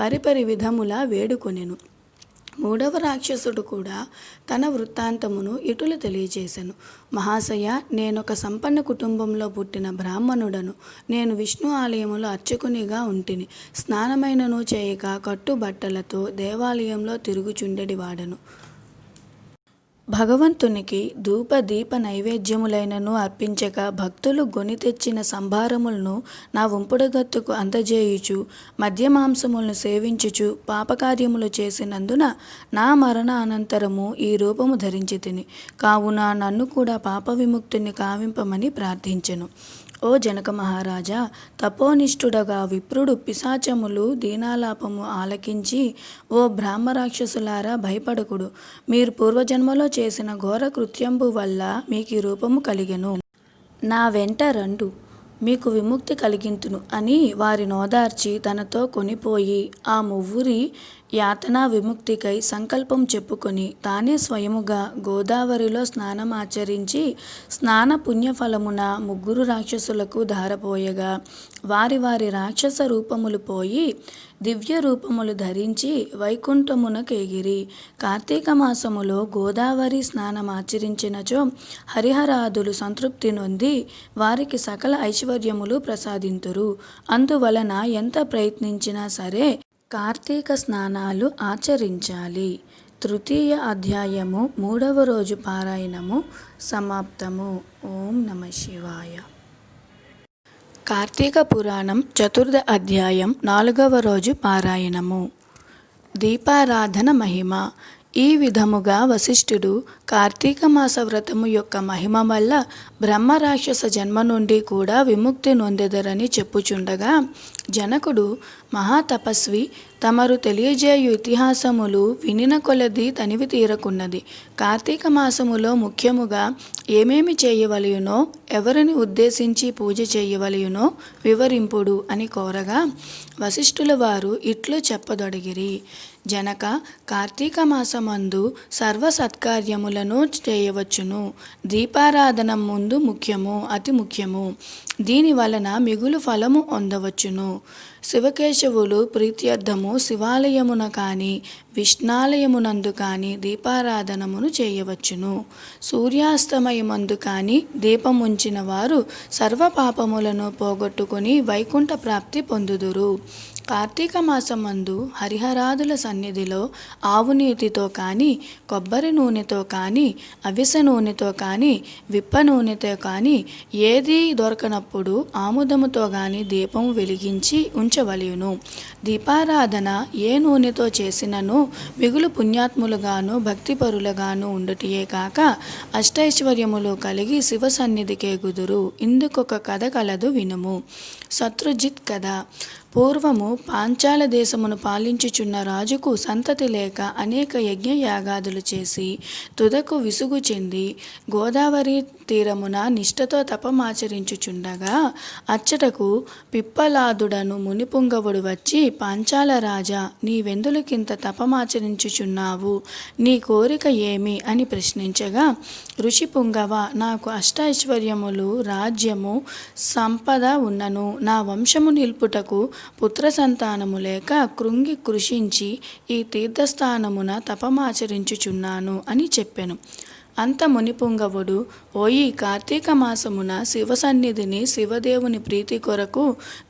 పరిపరి విధములా వేడుకొనెను. మూడవ రాక్షసుడు కూడా తన వృత్తాంతమును ఇటులు తెలియజేశాను. మహాశయ, నేనొక సంపన్న కుటుంబంలో పుట్టిన బ్రాహ్మణుడను. నేను విష్ణు ఆలయములో అర్చకునిగా ఉంటిని. స్నానమైనను చేయక కట్టుబట్టలతో దేవాలయంలో తిరుగుచుండెడివాడను. భగవంతునికి ధూప దీప నైవేద్యములైనను అర్పించక భక్తులు గొని తెచ్చిన సంభారములను నా ఉంపుడుగత్తుకు అందజేయుచు మద్యమాంసములను సేవించుచు పాపకార్యములు చేసినందున నా మరణ అనంతరము ఈ రూపము ధరించి తిని. కావున నన్ను కూడా పాప విముక్తిని కావింపమని ప్రార్థించెను. ఓ జనక మహారాజా, తపోనిష్ఠుడగా విప్రుడు పిశాచములు దీనాలాపము ఆలకించి, ఓ బ్రాహ్మరాక్షసులారా భయపడకుడు. మీరు పూర్వజన్మలో చేసిన ఘోర కృత్యంబు వల్ల మీకు ఈ రూపము కలిగెను. నా వెంట రండు, మీకు విముక్తి కలిగింతును అని వారి నోదార్చి తనతో కొనిపోయి ఆ మువ్వురి యాతనా విముక్తికై సంకల్పం చెప్పుకొని తానే స్వయముగా గోదావరిలో స్నానమాచరించి స్నాన పుణ్యఫలమున ముగ్గురు రాక్షసులకు ధారపోయగా వారి వారి రాక్షస రూపములు పోయి దివ్య రూపములు ధరించి వైకుంఠమునకెగిరి. కార్తీక మాసములో గోదావరి స్నానమాచరించినచో హరిహరాదులు సంతృప్తి నొంది వారికి సకల ఐశ్వర్యములు ప్రసాదింతురు. అందువలన ఎంత ప్రయత్నించినా సరే కార్తీక స్నానాలు ఆచరించాలి. తృతీయ అధ్యాయము 3వ రోజు పారాయణము సమాప్తము. ఓం నమః శివాయ. కార్తీక పురాణం చతుర్థ అధ్యాయం 4వ రోజు పారాయణము. దీపారాధన మహిమ. ఈ విధముగా వశిష్ఠుడు కార్తీక మాస వ్రతము యొక్క మహిమ వల్ల బ్రహ్మరాక్షస జన్మ నుండి కూడా విముక్తి నొందెదరని చెప్పుచుండగా జనకుడు మహాతపస్వి, తమరు తెలియజేయు ఇతిహాసములు వినిన కొలది తనివి తీరకున్నది. కార్తీక మాసములో ముఖ్యముగా ఏమేమి చేయవలయునో, ఎవరిని ఉద్దేశించి పూజ చేయవలయునో వివరింపుడు అని కోరగా వశిష్ఠుల వారు ఇట్లు చెప్పదొడిగిరి. జనక, కార్తీక మాసమందు సర్వ సత్కార్యములను చేయవచ్చును. దీపారాధన ముందు ముఖ్యము, అతి ముఖ్యము. దీని వలన మిగులు ఫలము పొందవచ్చును. శివకేశవులు ప్రీత్యర్థము శివాలయమున కానీ విష్ణాలయమునందు కానీ దీపారాధనమును చేయవచ్చును. సూర్యాస్తమయమందు కానీ దీపముంచిన వారు సర్వ పాపములను పోగొట్టుకుని వైకుంఠ ప్రాప్తి పొందుదురు. కార్తీక మాసమందు హరిహరాదుల సన్నిధిలో ఆవు నీతితో కానీ, కొబ్బరి నూనెతో కానీ, అవిసె నూనెతో కానీ, విప్ప నూనెతో కానీ ఏది దొరకనప్పుడు ఆముదముతో కానీ దీపం వెలిగించి ఉంచవలెను. దీపారాధన ఏ నూనెతో చేసినను మిగులు పుణ్యాత్ములుగాను భక్తిపరులుగాను ఉండుటయే కాక అష్టైశ్వర్యములు కలిగి శివ సన్నిధికేగుదురు. ఇందుకొక కథ కలదు, వినుము. శత్రుజిత్ కథ. పూర్వము పాంచాల దేశమును పాలించుచున్న రాజుకు సంతతి లేక అనేక యజ్ఞయాగాదులు చేసి తుదకు విసుగు చెంది గోదావరి తీరమున నిష్ఠతో తపమాచరించుచుండగా అచ్చటకు పిప్పలాదుడను మునిపుంగవుడు వచ్చి, పాంచాల రాజా, నీవెందులకింత తపమాచరించుచున్నావు? నీ కోరిక ఏమి అని ప్రశ్నించగా, ఋషి పుంగవ, నాకు అష్టైశ్వర్యములు, రాజ్యము, సంపద ఉన్నను. నా వంశము నిల్పుటకు పుత్ర సంతానము లేక కృంగి కృషించి ఈ తీర్థస్థానమున తపమాచరించుచున్నాను అని చెప్పెను. అంత మునిపుంగవుడు, ఓయి, కార్తీక మాసమున శివ సన్నిధిని శివదేవుని ప్రీతి కొరకు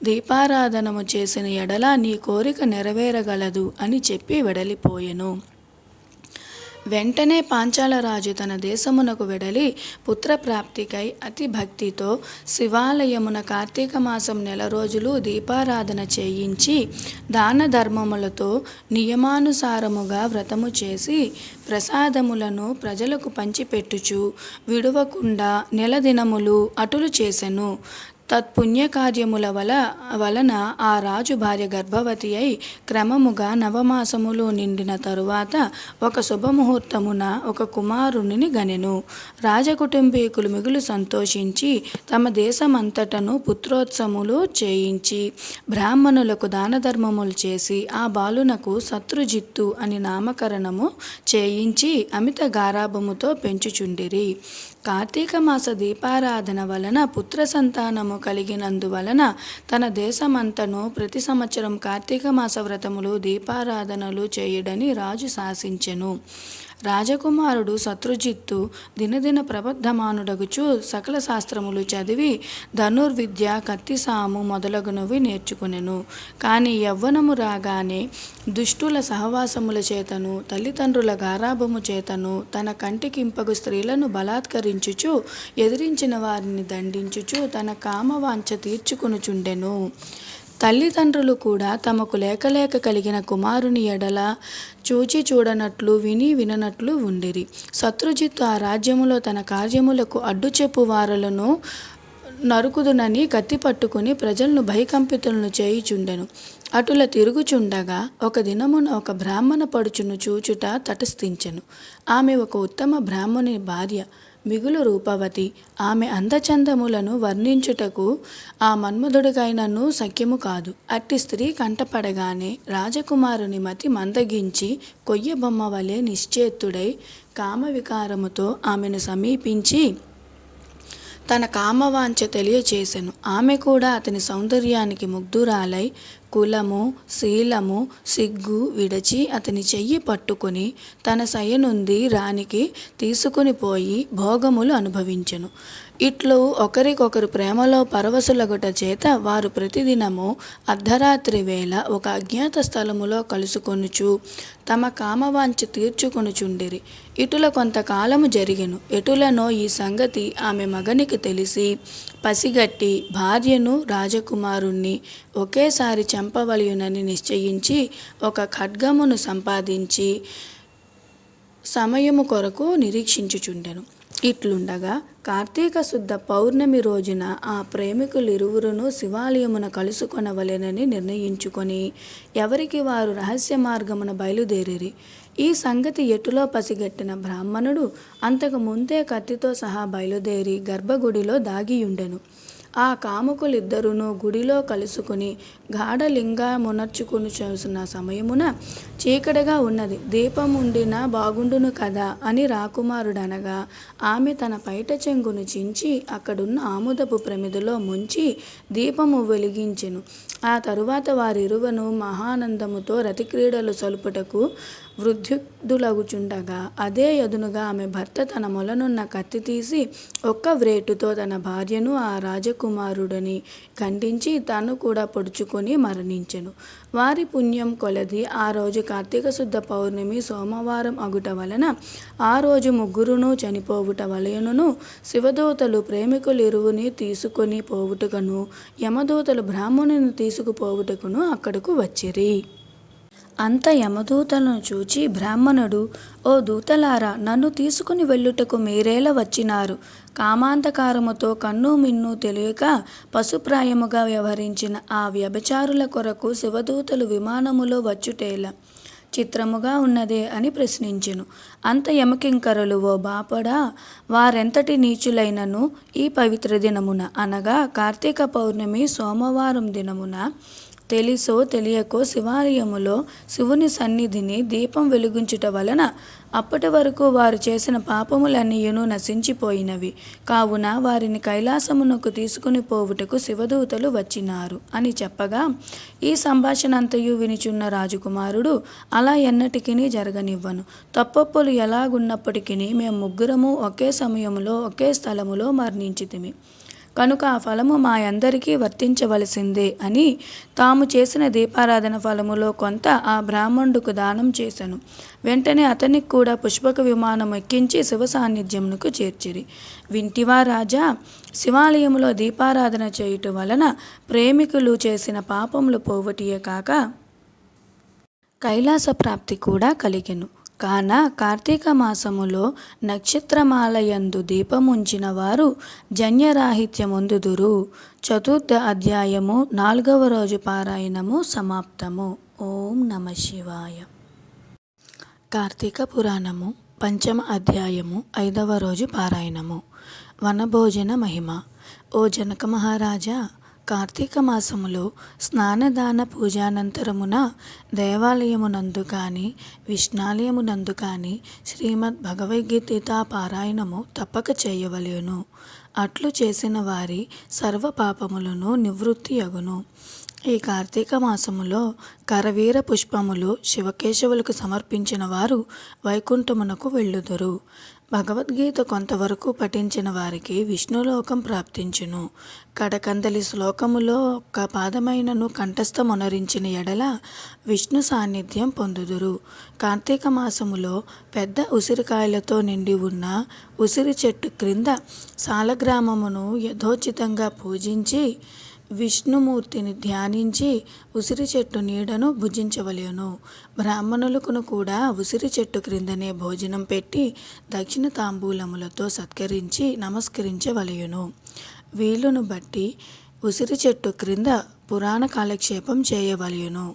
దీపారాధనము చేసిన ఎడల నీ కోరిక నెరవేరగలదు అని చెప్పి వెడలిపోయెను. వెంటనే పాంచాలరాజు తన దేశమునకు వెడలి పుత్రప్రాప్తికై అతి భక్తితో శివాలయమున కార్తీక మాసం 1 రోజులు దీపారాధన చేయించి దాన ధర్మములతో నియమానుసారముగా వ్రతము చేసి ప్రసాదములను ప్రజలకు పంచిపెట్టుచు విడువకుండా 1 దినములు అటులు చేసెను. తత్పుణ్యకార్యముల వలన ఆ రాజు భార్య గర్భవతి అయి క్రమముగా 9 మాసములు నిండిన తరువాత ఒక శుభముహూర్తమున ఒక కుమారుని గనెను. రాజకుటుంబీకులు మిగులు సంతోషించి తమ దేశమంతటను పుత్రోత్సవములు చేయించి బ్రాహ్మణులకు దానధర్మములు చేసి ఆ బాలునకు శత్రుజిత్తు అని నామకరణము చేయించి అమిత గారాభముతో పెంచుచుండిరి. కార్తీక మాస దీపారాధన వలన పుత్ర సంతానము కలిగినందువలన తన దేశమంతను ప్రతి సంవత్సరం కార్తీక మాస వ్రతములు దీపారాధనలు చేయుడని రాజు శాసించెను. రాజకుమారుడు శత్రుజిత్తు దినదిన ప్రబద్ధమానుడగుచు సకల శాస్త్రములు చదివి ధనుర్విద్య, కత్తిసాము మొదలగునవి నేర్చుకునెను. కానీ యవ్వనము రాగానే దుష్టుల సహవాసముల చేతను తల్లిదండ్రుల గారాభము చేతను తన కంటికింపగు స్త్రీలను బలాత్కరించుచు ఎదిరించిన వారిని దండించుచు తన కామవాంఛ తీర్చుకొనుచుండెను. తల్లిదండ్రులు కూడా తమకు లేక కలిగిన కుమారుని ఎడల చూచి చూడనట్లు విని విననట్లు ఉండిరి. శత్రుజిత్తు ఆ రాజ్యములో తన కార్యములకు అడ్డుచెప్పు వారలను నరుకుదునని కత్తి పట్టుకుని ప్రజలను భయకంపితులను చేయుచుండెను. అటుల తిరుగుచుండగా ఒక దినమున ఒక బ్రాహ్మణ పడుచును చూచుట తటస్థించెను. ఆమె ఒక ఉత్తమ బ్రాహ్మణుని భార్య, మిగులు రూపవతి. ఆమె అందచందములను వర్ణించుటకు ఆ మన్మధుడికైనను సఖ్యము కాదు. అట్టి స్త్రీ కంటపడగానే రాజకుమారుని మతి మందగించి కొయ్య బొమ్మ వలె నిశ్చేత్తుడై కామవికారముతో ఆమెను సమీపించి తన కామవాంఛ తెలియచేసెను. ఆమె కూడా అతని సౌందర్యానికి ముగ్ధురాలై కులము, శీలము, సిగ్గు విడచి అతని చెయ్యి పట్టుకుని తన సయనుంది రానికి తీసుకుని పోయి భోగములు అనుభవించెను. ఇట్లు ఒకరికొకరు ప్రేమలో పరవశులగుట చేత వారు ప్రతిదినము అర్ధరాత్రి వేళ ఒక అజ్ఞాత స్థలములో కలుసుకొనుచు తమ కామవాంఛ తీర్చుకొనుచుండిరి. ఇటుల కొంతకాలము జరిగెను. ఎటులనో ఈ సంగతి ఆమె మగనికి తెలిసి పసిగట్టి భార్యను రాజకుమారుణ్ణి ఒకేసారి చంపవలయునని నిశ్చయించి ఒక ఖడ్గమును సంపాదించి సమయము కొరకు నిరీక్షించుచుండెను. ఇట్లుండగా కార్తీక శుద్ధ పౌర్ణమి రోజున ఆ ప్రేమికులిరువురును శివాలయమున కలుసుకొనవలెనని నిర్ణయించుకొని ఎవరికి వారు రహస్య మార్గమున బయలుదేరిరి. ఈ సంగతి ఎటులో పసిగట్టిన బ్రాహ్మణుడు అంతకు ముందే కత్తితో సహా బయలుదేరి గర్భగుడిలో దాగియుండెను. ఆ కాముకులిద్దరును గుడిలో కలుసుకుని గాఢలింగమునర్చుకుని చూసిన సమయమున చీకటిగా ఉన్నది. దీపముండినా బాగుండును కదా అని రాకుమారుడనగా ఆమె తన పైట చెంగును చించి అక్కడున్న ఆముదపు ప్రమిదలో ముంచి దీపము వెలిగించెను. ఆ తరువాత వారిరువను మహానందముతో రతిక్రీడలు సలుపుటకు వృద్ధిగ్ధులగుచుండగా అదే యదునుగా ఆమె భర్త తన మొలనున్న కత్తి తీసి ఒక్క వ్రేటుతో తన భార్యను ఆ రాజకుమారుడిని ఖండించి తను కూడా పొడుచుకొని మరణించెను. వారి పుణ్యం కొలది ఆ రోజు కార్తీక శుద్ధ పౌర్ణమి సోమవారం అగుట వలన ఆ రోజు ముగ్గురును చనిపోవుట వలయనును శివదూతలు ప్రేమికులిరువుని తీసుకొని పోవుటకును యమదూతలు బ్రాహ్మణుని తీసుకుపోవుటకును అక్కడకు వచ్చిరి. అంత యమదూతలను చూచి బ్రాహ్మణుడు, ఓ దూతలారా, నన్ను తీసుకుని వెళ్ళుటకు మీరేలా వచ్చినారు? కామాంధకారముతో కన్ను మిన్ను తెలియక పశుప్రాయముగా వ్యవహరించిన ఆ వ్యభిచారుల కొరకు శివదూతలు విమానములో వచ్చుటేలా? చిత్రముగా ఉన్నదే అని ప్రశ్నించెను. అంత యమకింకరులు, ఓ బాపడా, వారెంతటి నీచులైనను ఈ పవిత్ర దినమున అనగా కార్తీక పౌర్ణమి సోమవారం దినమున తెలిసో తెలియకో శివాలయములో శివుని సన్నిధిని దీపం వెలిగించుట వలన అప్పటి వరకు వారు చేసిన పాపములన్నీయును నశించిపోయినవి. కావున వారిని కైలాసమునకు తీసుకుని పోవుటకు శివదూతలు వచ్చినారు అని చెప్పగా ఈ సంభాషణ అంతయు వినిచున్న రాజకుమారుడు, అలా ఎన్నటికిని జరగనివ్వను. తప్పొప్పులు ఎలాగున్నప్పటికీ మేము ముగ్గురము ఒకే సమయములో ఒకే స్థలములో మరణించితిమి కనుక ఆ ఫలము మా అందరికీ వర్తించవలసిందే అని తాము చేసిన దీపారాధన ఫలములో కొంత ఆ బ్రాహ్మణుడుకు దానం చేశాను. వెంటనే అతనికి కూడా పుష్పక విమానం ఎక్కించి శివ సాన్నిధ్యమునకు చేర్చిరి. వింటివా రాజా, శివాలయములో దీపారాధన చేయుట వలన ప్రేమికులు చేసిన పాపములు పోవటియే కాక కైలాస ప్రాప్తి కూడా కలిగెను. కాన కార్తీక మాసములో నక్షత్రమాలయందు దీపముంచిన వారు జన్యరాహిత్యమొందుదురు. చతుర్థ అధ్యాయము 4వ రోజు పారాయణము సమాప్తము. ఓం నమ శివాయ. కార్తీక పురాణము 5వ అధ్యాయము 5వ రోజు పారాయణము. వనభోజన మహిమ. ఓ జనక మహారాజా, కార్తీక మాసములో స్నానదాన పూజానంతరమున దేవాలయమునందు కానీ విష్ణాలయమునందు కానీ శ్రీమద్ భగవద్గీత పారాయణము తప్పక చేయవలెను. అట్లు చేసిన వారి సర్వ పాపములను నివృత్తి అగును. ఈ కార్తీక మాసములో కరవీర పుష్పములు శివకేశవులకు సమర్పించిన వారు వైకుంఠమునకు వెళ్ళుదురు. భగవద్గీత కొంతవరకు పఠించిన వారికి విష్ణులోకం ప్రాప్తించును. కడకందలి శ్లోకములో ఒక్క పాదమైనను కంఠస్థమునరించిన ఎడల విష్ణు సాన్నిధ్యం పొందుదురు. కార్తీక మాసములో పెద్ద ఉసిరికాయలతో నిండి ఉన్న ఉసిరి చెట్టు క్రింద సాలగ్రామమును యథోచితంగా పూజించి విష్ణుమూర్తిని ధ్యానించి ఉసిరి చెట్టు నీడను భుజించవలెను. బ్రాహ్మణులకును కూడా ఉసిరి చెట్టు క్రిందనే భోజనం పెట్టి దక్షిణ తాంబూలములతో సత్కరించి నమస్కరించవలెను. వీలును బట్టి ఉసిరి చెట్టు క్రింద పురాణ కాలక్షేపం చేయవలెను.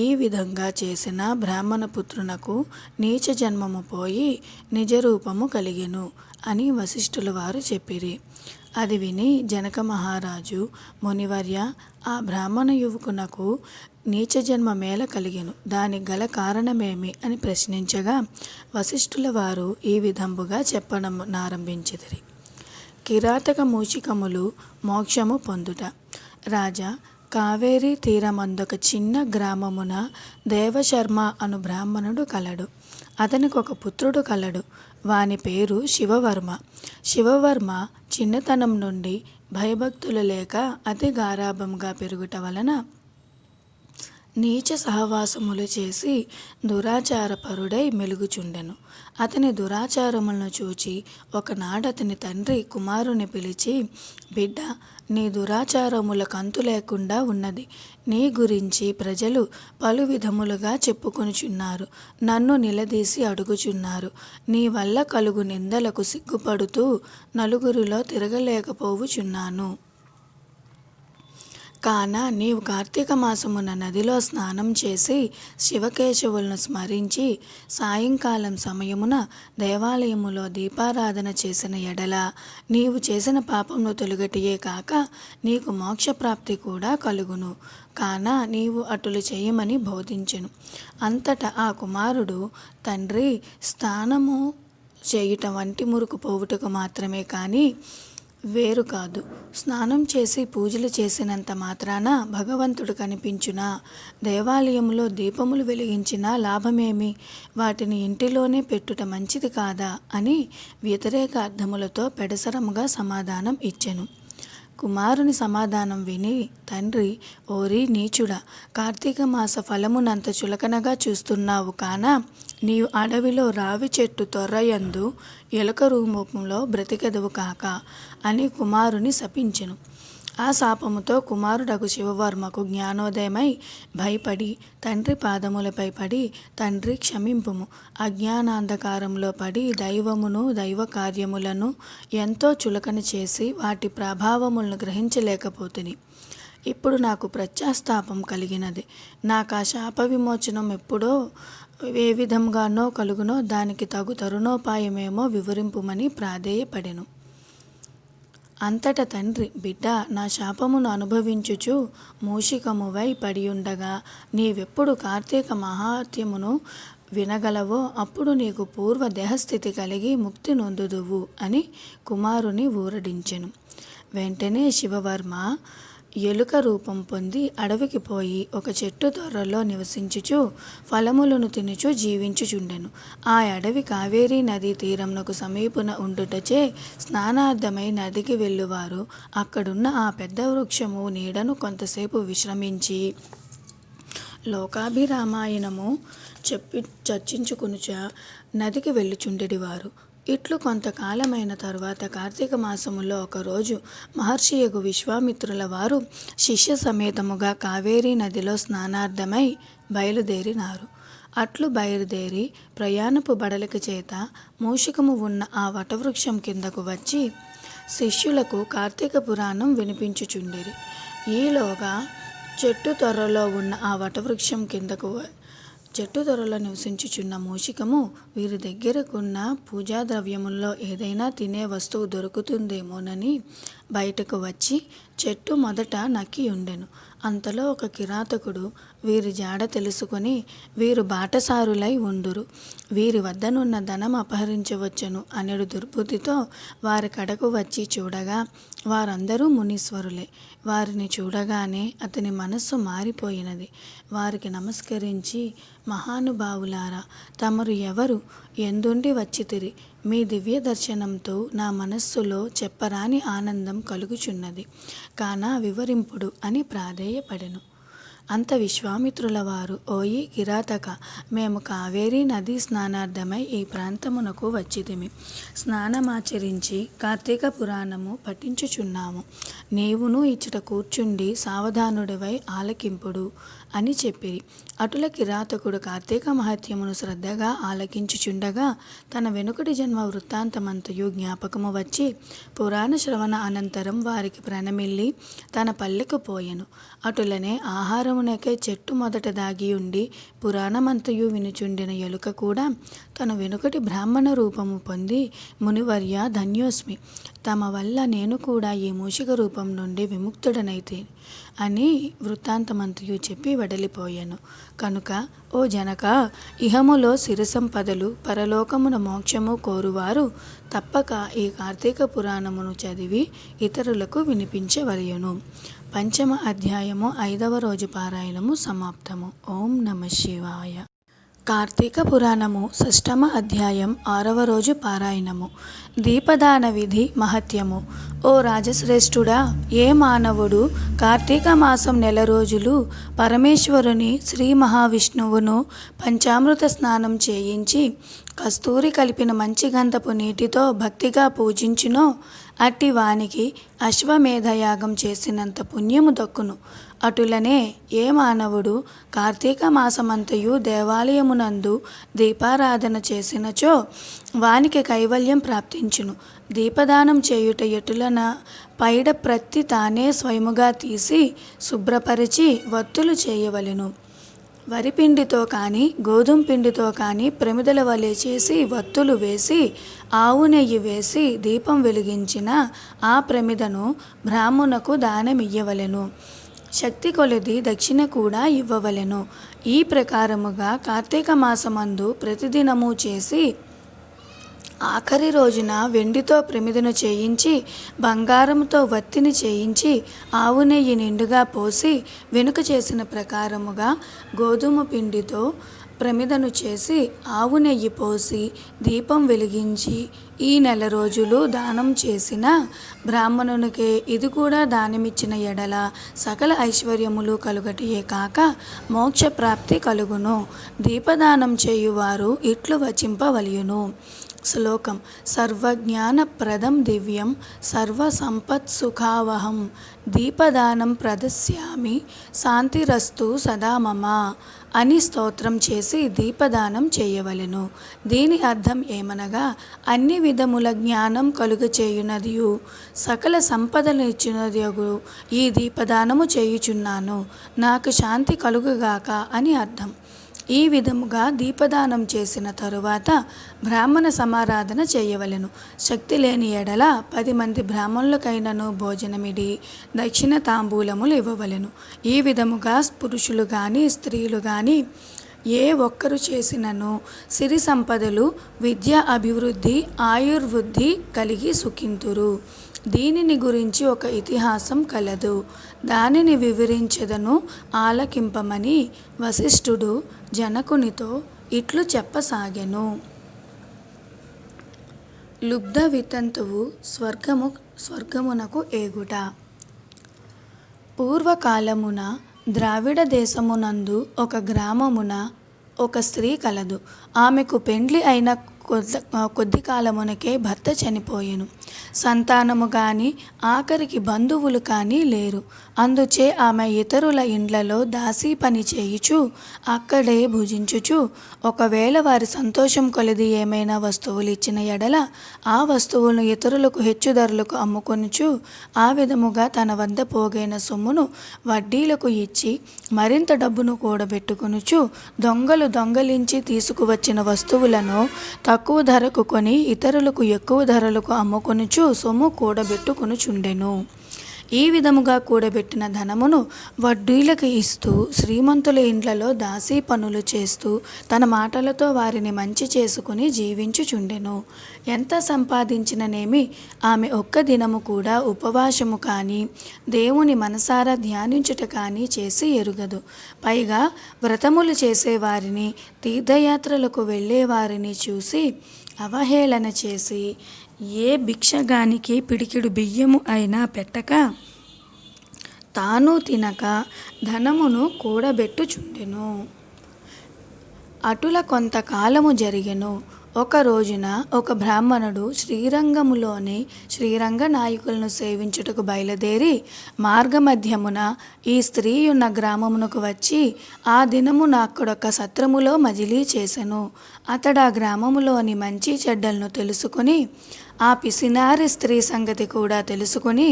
ఈ విధంగా చేసిన బ్రాహ్మణ పుత్రునకు నీచ జన్మము పోయి నిజరూపము కలిగెను అని వశిష్ఠుల వారు చెప్పిరి. అది విని జనక మహారాజు, మునివర్య, ఆ బ్రాహ్మణ యువకునకు నీచ జన్మ మేల కలిగెను, దానికి గల కారణమేమి అని ప్రశ్నించగా వశిష్ఠుల వారు ఈ విధంబుగా చెప్పనారంభించిరి. కిరాతక మూషికములు మోక్షము పొందుట. రాజా, కావేరీ తీరమందొక చిన్న గ్రామమున దేవశర్మ అను బ్రాహ్మణుడు కలడు. అతనికి ఒక పుత్రుడు కలడు. వాని పేరు శివవర్మ. శివవర్మ చిన్నతనం నుండి భయభక్తులు లేక అతి గారాభంగా పెరుగుట వలన నీచ సహవాసములు చేసి దురాచారపరుడై మెలుగుచుండెను. అతని దురాచారములను చూచి ఒకనాడు అతని తండ్రి కుమారుని పిలిచి, బిడ్డ, నీ దురాచారములకు అంతు లేకుండా ఉన్నది. నీ గురించి ప్రజలు పలు విధములుగా చెప్పుకొనుచున్నారు. నన్ను నిలదీసి అడుగుచున్నారు. నీ వల్ల కలుగు నిందలకు సిగ్గుపడుతూ నలుగురిలో తిరగలేకపోవుచున్నాను. కాన నీవు కార్తీక మాసమున నదిలో స్నానం చేసి శివకేశవులను స్మరించి సాయంకాలం సమయమున దేవాలయములో దీపారాధన చేసిన ఎడల నీవు చేసిన పాపమును తొలగటియే కాక నీకు మోక్షప్రాప్తి కూడా కలుగును. కాన నీవు అటులు చేయమని బోధించెను. అంతటా ఆ కుమారుడు, తండ్రి, స్నానము చేయుట వంటి మురుకు పోవుటకు మాత్రమే కానీ వేరు కాదు. స్నానం చేసి పూజలు చేసినంత మాత్రాన భగవంతుడు కనిపించునా? దేవాలయంలో దీపములు వెలిగించిన లాభమేమి? వాటిని ఇంటిలోనే పెట్టుట మంచిది కాదా అని వ్యతిరేక అర్థములతో పెడసరముగా సమాధానం ఇచ్చెను. కుమారుని సమాధానం విని తండ్రి, ఓరి నీచుడా, కార్తీక మాస ఫలమునంత చులకనగా చూస్తున్నావు కాన నీవు అడవిలో రావి చెట్టు తొర్రయందు ఎలుక రూపంలో బ్రతికెదవు కాక అని కుమారుని శపించెను. ఆ శాపముతో కుమారుడగు శివవర్మకు జ్ఞానోదయమై భయపడి తండ్రి పాదములపై పడి, తండ్రి క్షమింపుము, అజ్ఞానాంధకారంలో పడి దైవమును దైవ కార్యములను ఎంతో చులకన చేసి వాటి ప్రభావములను గ్రహించలేకపోతిని. ఇప్పుడు నాకు పశ్చాత్తాపం కలిగినది. నాకు ఆ శాప విమోచనం ఎప్పుడో ఏ విధంగానో కలుగునో దానికి తగు తరుణోపాయమేమో వివరింపుమని ప్రాధేయపడెను. అంతట తండ్రి, బిడ్డ, నా శాపమును అనుభవించుచు మూషికమువై పడియుండగా నీవెప్పుడు కార్తీక మహాత్యమును వినగలవో అప్పుడు నీకు పూర్వ దేహస్థితి కలిగి ముక్తి నొందుదువు అని కుమారుని ఊరడించెను. వెంటనే శివవర్మ ఎలుక రూపం పొంది అడవికి పోయి ఒక చెట్టు తొర్రలో నివసించుచు ఫలములను తినుచు జీవించుచుండెను. ఆ అడవి కావేరీ నదీ తీరమునకు సమీపున ఉండుటచే స్నానార్థమై నదికి వెళ్ళువారు అక్కడున్న ఆ పెద్ద వృక్షము నీడను కొంతసేపు విశ్రమించి లోకాభిరామాయణము చర్చించుకొనుచ నదికి వెళ్ళుచుండెడివారు. ఇట్లు కొంతకాలమైన తరువాత కార్తీక మాసములో ఒకరోజు మహర్షియగు విశ్వామిత్రుల వారు శిష్య సమేతముగా కావేరీ నదిలో స్నానార్థమై బయలుదేరినారు. అట్లు బయలుదేరి ప్రయాణపు బడలిక చేత మూషికము ఉన్న ఆ వటవృక్షం కిందకు వచ్చి శిష్యులకు కార్తీక పురాణం వినిపించుచుండిరి. ఈలోగా చెట్టు త్వరలో ఉన్న ఆ వటవృక్షం చెట్టు త్వరలో నివసించుచున్న మూషికము వీరి దగ్గరకున్న పూజా ద్రవ్యముల్లో ఏదైనా తినే వస్తువు దొరుకుతుందేమోనని బయటకు వచ్చి చెట్టు మొదట నక్కి ఉండెను. అంతలో ఒక కిరాతకుడు వీరి జాడ తెలుసుకొని వీరు బాటసారులై ఉండురు, వీరి వద్దనున్న ధనం అపహరించవచ్చును అనెడు దుర్బుద్ధితో వారి కడకు వచ్చి చూడగా వారందరూ మునీశ్వరులే. వారిని చూడగానే అతని మనస్సు మారిపోయినది. వారికి నమస్కరించి, మహానుభావులారా, తమరు ఎవరు? ఎందుండి వచ్చితిరి? మీ దివ్య దర్శనంతో నా మనస్సులో చెప్పరాని ఆనందం కలుగుచున్నది కాన వివరింపుడు అని ప్రాధేయపడెను. అంత విశ్వామిత్రుల వారు, ఓయి కిరాతక, మేము కావేరీ నదీ స్నానార్థమై ఈ ప్రాంతమునకు వచ్చితిమి. స్నానమాచరించి కార్తీక పురాణము పఠించుచున్నాము. నీవును ఇచ్చట కూర్చుండి సావధానుడివై ఆలకింపుడు అని చెప్పిరి. అటుల కిరాతకుడు కార్తీక మహత్యమును శ్రద్ధగా ఆలకించుచుండగా తన వెనుకటి జన్మ వృత్తాంతమంతయు జ్ఞాపకము వచ్చి పురాణ శ్రవణ అనంతరం వారికి ప్రణమిల్లి తన పల్లెకు పోయెను. అటులనే ఆహారమునకై చెట్టు మొదట దాగియుండి పురాణమంతయు వినుచుండిన ఎలుక కూడా తన వెనుకటి బ్రాహ్మణ రూపము పొంది, మునివర్య, ధన్యోస్మి, తమ వల్ల నేను కూడా ఈ మూషిక రూపం నుండి విముక్తుడనైతే అని వృత్తాంతమంతయు చెప్పి వెడలిపోయాను. కనుక ఓ జనక, ఇహములో సిరి సంపదలు, పరలోకమున మోక్షము కోరువారు తప్పక ఈ కార్తీక పురాణమును చదివి ఇతరులకు వినిపించవలెను. పంచమ అధ్యాయము 5వ రోజు పారాయణము సమాప్తము. ఓం నమ శివాయ. కార్తీక పురాణము షష్టమ అధ్యాయం 6వ రోజు పారాయణము. దీపదాన విధి మహత్యము. ఓ రాజశ్రేష్ఠుడా, ఏ మానవుడు కార్తీక మాసం నెల రోజులు పరమేశ్వరుని శ్రీ మహావిష్ణువును పంచామృత స్నానం చేయించి కస్తూరి కలిపిన మంచి గంధపు నీటితో భక్తిగా పూజించునో అట్టి వానికి అశ్వమేధయాగం చేసినంత పుణ్యము దక్కును. అటులనే ఏ మానవుడు కార్తీక మాసమంతయు దేవాలయమునందు దీపారాధన చేసినచో వానికి కైవల్యం ప్రాప్తించును. దీపదానం చేయుట ఎటులన పైడ ప్రత్తి తానే స్వయముగా తీసి శుభ్రపరిచి వత్తులు చేయవలెను. వరిపిండితో కానీ గోధుమ పిండితో కానీ ప్రమిదల వలె చేసి వత్తులు వేసి ఆవు నెయ్యి వేసి దీపం వెలిగించిన ఆ ప్రమిదను బ్రాహ్మణునకు దానమియ్యవలెను. శక్తి కొలది దక్షిణ కూడా ఇవ్వవలెను. ఈ ప్రకారముగా కార్తీక మాసమందు ప్రతిదినము చేసి ఆఖరి రోజున వెండితో ప్రమిదను చేయించి బంగారంతో వత్తిని చేయించి ఆవు నెయ్యి నిండుగా పోసి వెనుక చేసిన ప్రకారముగా గోధుమ పిండితో ప్రమిదను చేసి ఆవు నెయ్యి పోసి దీపం వెలిగించి ఈ నెల రోజులు దానం చేసిన బ్రాహ్మణునికే ఇది కూడా దానమిచ్చిన ఎడల సకల ఐశ్వర్యములు కలుగటియే కాక మోక్షప్రాప్తి కలుగును. దీపదానం చేయువారు ఇట్లు వచింపవలయును. శ్లోకం. సర్వజ్ఞానప్రదం దివ్యం సర్వసంపత్సుఖావహం దీపదానం ప్రదస్యామి శాంతిరస్తు సదా మమ అని స్తోత్రం చేసి దీపదానం చేయవలెను. దీని అర్థం ఏమనగా, అన్ని విధముల జ్ఞానం కలుగచేయునదియు సకల సంపదలు ఇచ్చినదియగు ఈ దీపదానము చేయుచున్నాను, నాకు శాంతి కలుగుగాక అని అర్థం. ఈ విధముగా దీపదానం చేసిన తరువాత బ్రాహ్మణ సమారాధన చేయవలెను. శక్తి లేని ఎడల 10 మంది బ్రాహ్మణులకైనను భోజనమిడి దక్షిణ తాంబూలములు ఇవ్వవలెను. ఈ విధముగా పురుషులు కానీ స్త్రీలు కానీ ఏ ఒక్కరు చేసినను సిరి సంపదలు, విద్య అభివృద్ధి, ఆయుర్వృద్ధి కలిగి సుఖింతురు. దీనిని గురించి ఒక ఇతిహాసం కలదు, దానిని వివరించెదను ఆలకింపమని వశిష్ఠుడు జనకునితో ఇట్లు చెప్పసాగెను. లుబ్ధ వితంతువు స్వర్గమునకు ఏగుట. పూర్వకాలమున ద్రావిడ దేశమునందు ఒక గ్రామమున ఒక స్త్రీ కలదు. ఆమెకు పెండ్లి అయిన కొద్ది కాలమునకే భర్త చనిపోయెను. సంతానము కానీ ఆఖరికి బంధువులు కానీ లేరు. అందుచే ఆమె ఇతరుల ఇండ్లలో దాసీ పని చేయుచు అక్కడే భుజించుచు ఒకవేళ వారి సంతోషం కొలది ఏమైనా వస్తువులు ఇచ్చిన ఎడల ఆ వస్తువులను ఇతరులకు హెచ్చు ధరలకు అమ్ముకొనుచు ఆ విధముగా తన వద్ద పోగైన సొమ్మును వడ్డీలకు ఇచ్చి మరింత డబ్బును కూడబెట్టుకొనుచు దొంగలు దొంగలించి తీసుకువచ్చిన వస్తువులను తక్కువ ధరకు కొని ఇతరులకు ఎక్కువ ధరలకు అమ్ముకొనుచు సొమ్ము కూడబెట్టుకొనుచుండెను. ఈ విధముగా కూడబెట్టిన ధనమును వడ్డీలకు ఇస్తూ శ్రీమంతుల ఇండ్లలో దాసీ పనులు చేస్తూ తన మాటలతో వారిని మంచి చేసుకుని జీవించుచుండెను. ఎంత సంపాదించిననేమి ఆమె ఒక్క దినము కూడా ఉపవాసము కానీ దేవుని మనసారా ధ్యానించుట కానీ చేసి ఎరుగదు. పైగా వ్రతములు చేసేవారిని, తీర్థయాత్రలకు వెళ్ళేవారిని చూసి అవహేళన చేసి ఏ భిక్షగానికి పిడికిడు బియ్యము అయినా పెట్టక తాను తినక ధనమును కూడబెట్టుచుండెను. అటుల కొంతకాలము జరిగెను. ఒక రోజున ఒక బ్రాహ్మణుడు శ్రీరంగములోని శ్రీరంగ నాయకులను సేవించుటకు బయలుదేరి మార్గమధ్యమున ఈ స్త్రీ ఉన్న గ్రామమునకు వచ్చి ఆ దినమున అక్కడొక సత్రములో మజిలీ చేసెను. అతడు ఆ గ్రామములోని మంచి చెడ్డలను తెలుసుకుని ఆ పిసినారి స్త్రీ సంగతి కూడా తెలుసుకుని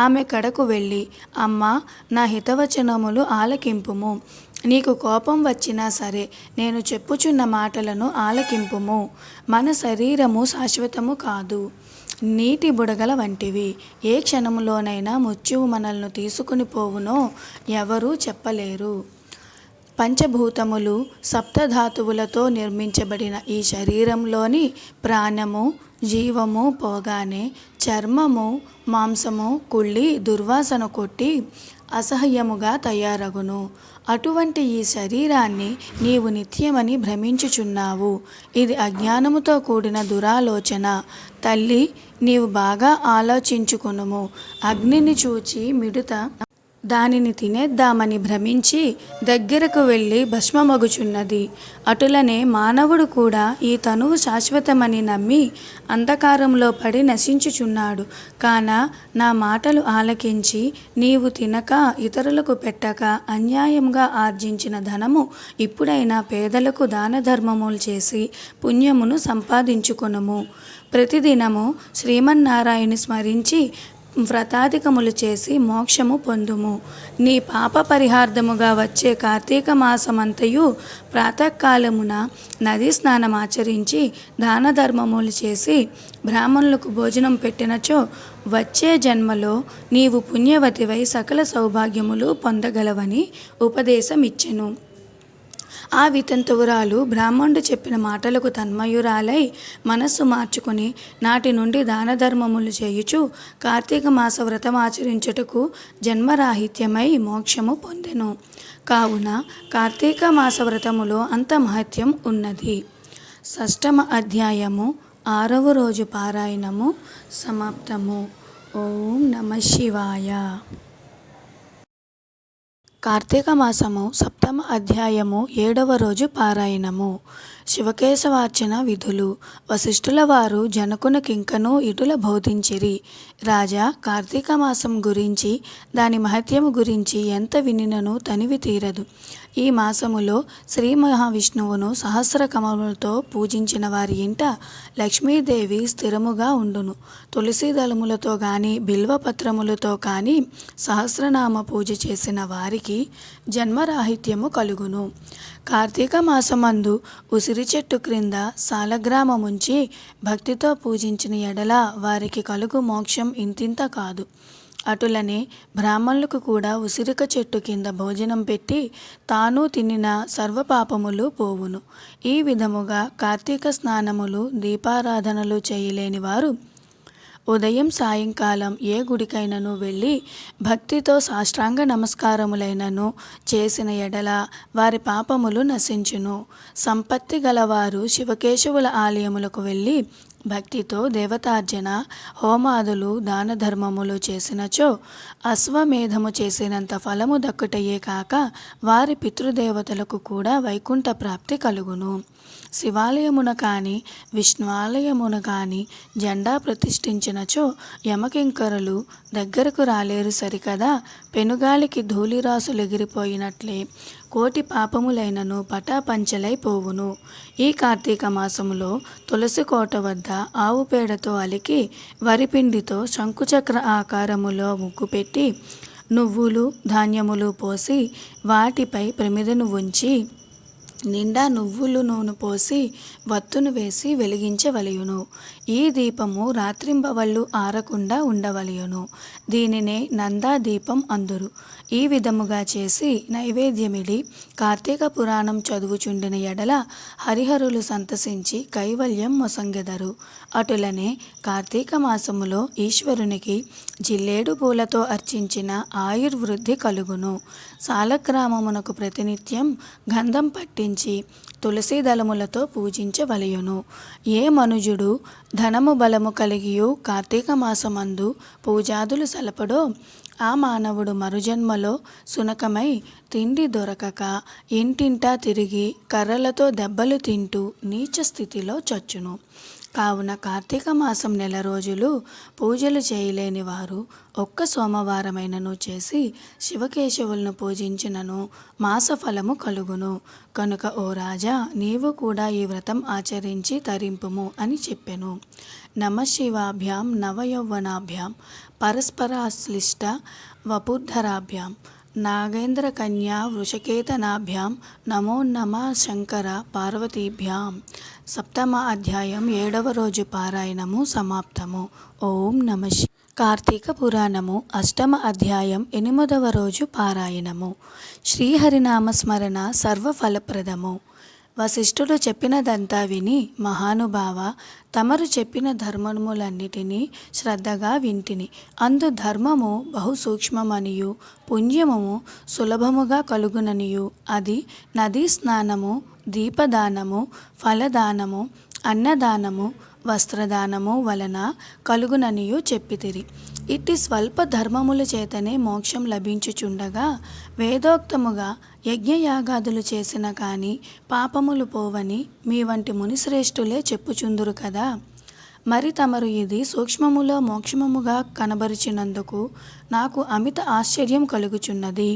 ఆమె కడకు వెళ్ళి, అమ్మా, నా హితవచనములు ఆలకింపుము. నీకు కోపం వచ్చినా సరే నేను చెప్పుచున్న మాటలను ఆలకింపుము. మన శరీరము శాశ్వతము కాదు, నీటి బుడగల వంటివి. ఏ క్షణములోనైనా మృత్యువు మనల్ని తీసుకుని పోవునో ఎవరూ చెప్పలేరు. పంచభూతములు, సప్తధాతువులతో నిర్మించబడిన ఈ శరీరంలోని ప్రాణము, జీవము పోగానే చర్మము, మాంసము కుళ్ళి దుర్వాసన కొట్టి అసహ్యముగా తయారగును. అటువంటి ఈ శరీరాన్ని నీవు నిత్యమని భ్రమించుచున్నావు. ఇది అజ్ఞానముతో కూడిన దురాలోచన. తల్లి, నీవు బాగా ఆలోచించుకొనుము. అగ్నిని చూచి మిడుత దానిని తినేద్దామని భ్రమించి దగ్గరకు వెళ్ళి భస్మమగుచున్నది. అటులనే మానవుడు కూడా ఈ తనువు శాశ్వతమని నమ్మి అంధకారంలో పడి నశించుచున్నాడు. కాన నా మాటలు ఆలకించి నీవు తినక ఇతరులకు పెట్టక అన్యాయంగా ఆర్జించిన ధనము ఇప్పుడైనా పేదలకు దాన ధర్మములు చేసి పుణ్యమును సంపాదించుకొనుము. ప్రతిదినము శ్రీమన్నారాయణుని స్మరించి వ్రతాధికములు చేసి మోక్షము పొందుము. నీ పాప పరిహార్థముగా వచ్చే కార్తీక మాసమంతయు ప్రాతకాలమున నదీ స్నానమాచరించి దాన ధర్మములు చేసి బ్రాహ్మణులకు భోజనం పెట్టినచో వచ్చే జన్మలో నీవు పుణ్యవతివై సకల సౌభాగ్యములు పొందగలవని ఉపదేశమిచ్చెను. ఆ వితంతువురాలు బ్రాహ్మణుడు చెప్పిన మాటలకు తన్మయురాలై మనస్సు మార్చుకొని నాటి నుండి దాన ధర్మములు చేయుచు కార్తీక మాస వ్రతం ఆచరించుటకు జన్మరాహిత్యమై మోక్షము పొందెను. కావున కార్తీక మాస వ్రతములో అంత మహత్యం ఉన్నది. షష్టమ అధ్యాయము 6వ రోజు పారాయణము సమాప్తము. ఓం నమః శివాయ. కార్తీక మాసము సప్తమ అధ్యాయము 7వ రోజు పారాయణము. శివకేశవార్చన విధులు. వశిష్ఠుల వారు జనకునకింకనూ ఇటుల బోధించిరి. రాజా, కార్తీక మాసం గురించి దాని మహత్యము గురించి ఎంత వినినను తనివి తీరదు. ఈ మాసములో శ్రీ మహావిష్ణువును సహస్ర కమలములతో పూజించిన వారి ఇంట లక్ష్మీదేవి స్థిరముగా ఉండును. తులసి దళములతో కానీ బిల్వపత్రములతో కానీ సహస్రనామ పూజ చేసిన వారికి జన్మరాహిత్యము కలుగును. కార్తీక మాసమందు ఉసిరి చెట్టు క్రింద సాలగ్రామముంచి భక్తితో పూజించిన ఎడల వారికి కలుగు మోక్షం ఇంతింత కాదు. అటులనే బ్రాహ్మణులకు కూడా ఉసిరిక చెట్టు కింద భోజనం పెట్టి తాను తినిన సర్వపాపములు పోవును. ఈ విధముగా కార్తీక స్నానములు దీపారాధనలు చేయలేని వారు ఉదయం సాయంకాలం ఏ గుడికైనను వెళ్ళి భక్తితో సాష్టాంగ నమస్కారములైనను చేసిన ఎడల వారి పాపములు నశించును. సంపత్తి గలవారు శివకేశవుల ఆలయములకు వెళ్ళి భక్తితో దేవతార్చన హోమాదులు దాన ధర్మములు చేసినచో అశ్వమేధము చేసినంత ఫలము దక్కుటయే కాక వారి పితృదేవతలకు కూడా వైకుంఠ ప్రాప్తి కలుగును. శివాలయమున కానీ విష్ణువాలయమున కానీ జెండా ప్రతిష్ఠించినచో యమకింకరులు దగ్గరకు రాలేరు సరికదా. పెనుగాలికి ధూళిరాసులు ఎగిరిపోయినట్లే కోటి పాపములైనను పటాపంచలై పోవును. ఈ కార్తీక మాసములో తులసి కోట వద్ద ఆవు పేడతో అలికి వరిపిండితో శంకుచక్ర ఆకారములో ముగ్గు పెట్టి నువ్వులు ధాన్యములు పోసి వాటిపై ప్రమిదను ఉంచి నిండా నువ్వులు నూనె పోసి వత్తును వేసి వెలిగించవలయును. ఈ దీపము రాత్రింబవళ్ళు ఆరకుండా ఉండవలయును. దీనినే నందా దీపం అందురు. ఈ విధముగా చేసి నైవేద్యమిడి కార్తీక పురాణం చదువుచుండిన ఎడల హరిహరులు సంతసించి కైవల్యం మొసంగెదరు. అటులనే కార్తీక మాసములో ఈశ్వరునికి జిల్లేడు పూలతో అర్చించిన ఆయుర్వృద్ధి కలుగును. సాలగ్రామమునకు ప్రతినిత్యం గంధం పట్టించి తులసి దళములతో పూజించవలయును. ఏ మనుజుడు ధనము బలము కలిగియు కార్తీక మాసమందు పూజాదులు సలపడో ఆ మానవుడు మరుజన్మలో సునకమై తిండి దొరకక ఇంటింటా తిరిగి కర్రలతో దెబ్బలు తింటూ నీచ స్థితిలో చచ్చును. కావున కార్తీక మాసం నెల రోజులు పూజలు చేయలేని వారు ఒక్క సోమవారమైనను చేసి శివకేశవులను పూజించినను మాసఫలము కలుగును. కనుక ఓ రాజా, నీవు కూడా ఈ వ్రతం ఆచరించి తరింపుము అని చెప్పెను. నమశివాభ్యాం నవయౌవనాభ్యాం పరస్పరాశ్లిష్ట వపుర్ధరాభ్యాం నాగేంద్ర కన్యా వృషకేతనాభ్యాం నమో నమ శంకర పార్వతీభ్యాం. సప్తమ అధ్యాయం 7వ రోజు పారాయణము సమాప్తము. ఓం నమః. కార్తీక పురాణము అష్టమ అధ్యాయం 8వ రోజు పారాయణము. శ్రీహరినామస్మరణ సర్వఫలప్రదము. వశిష్ఠుడు చెప్పినదంతా విని, మహానుభావ, తమరు చెప్పిన ధర్మములన్నిటినీ శ్రద్ధగా వింటిని. అందు ధర్మము బహు సూక్ష్మమనియు పుణ్యము సులభముగా కలుగుననియు అది నదీ స్నానము, దీపదానము, ఫలదానము, అన్నదానము, వస్త్రదానము వలన కలుగుననియు చెప్పితిరి. ఇట్టి స్వల్ప ధర్మముల చేతనే మోక్షం లభించుచుండగా వేదోక్తముగా యజ్ఞయాగాదులు చేసిన కానీ పాపములు పోవని మీ వంటి మునిశ్రేష్ఠులే చెప్పుచుందురు కదా. మరి తమరు ఇది సూక్ష్మములో మోక్షముగా కనబరిచినందుకు నాకు అమిత ఆశ్చర్యం కలుగుచున్నది.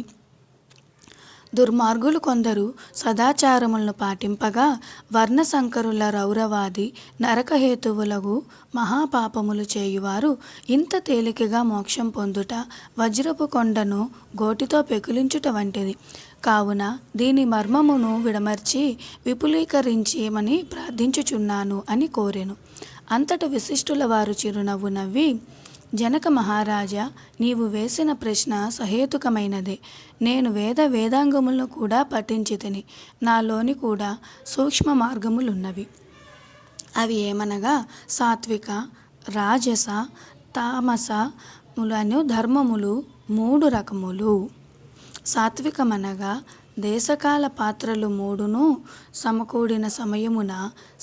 దుర్మార్గులు కొందరు సదాచారములను పాటింపగా వర్ణశంకరుల రౌరవాది నరకహేతువులకు మహాపాపములు చేయువారు ఇంత తేలికగా మోక్షం పొందుట వజ్రపు కొండను గోటితో పెకిలించుట వంటిది. కావున దీని మర్మమును విడమర్చి విపులీకరించేమని ప్రార్థించుచున్నాను అని కోరెను. అంతట విశిష్టుల వారు చిరునవ్వు నవ్వి, జనక మహారాజా, నీవు వేసిన ప్రశ్న సహేతుకమైనదే. నేను వేదాంగములను కూడా పఠించితిని. నాలోని కూడా సూక్ష్మ మార్గములున్నవి. అవి ఏమనగా సాత్విక, రాజస, తామసములను ధర్మములు 3 రకములు. సాత్వికమనగా దేశకాల పాత్రలు 3ను సమకూడిన సమయమున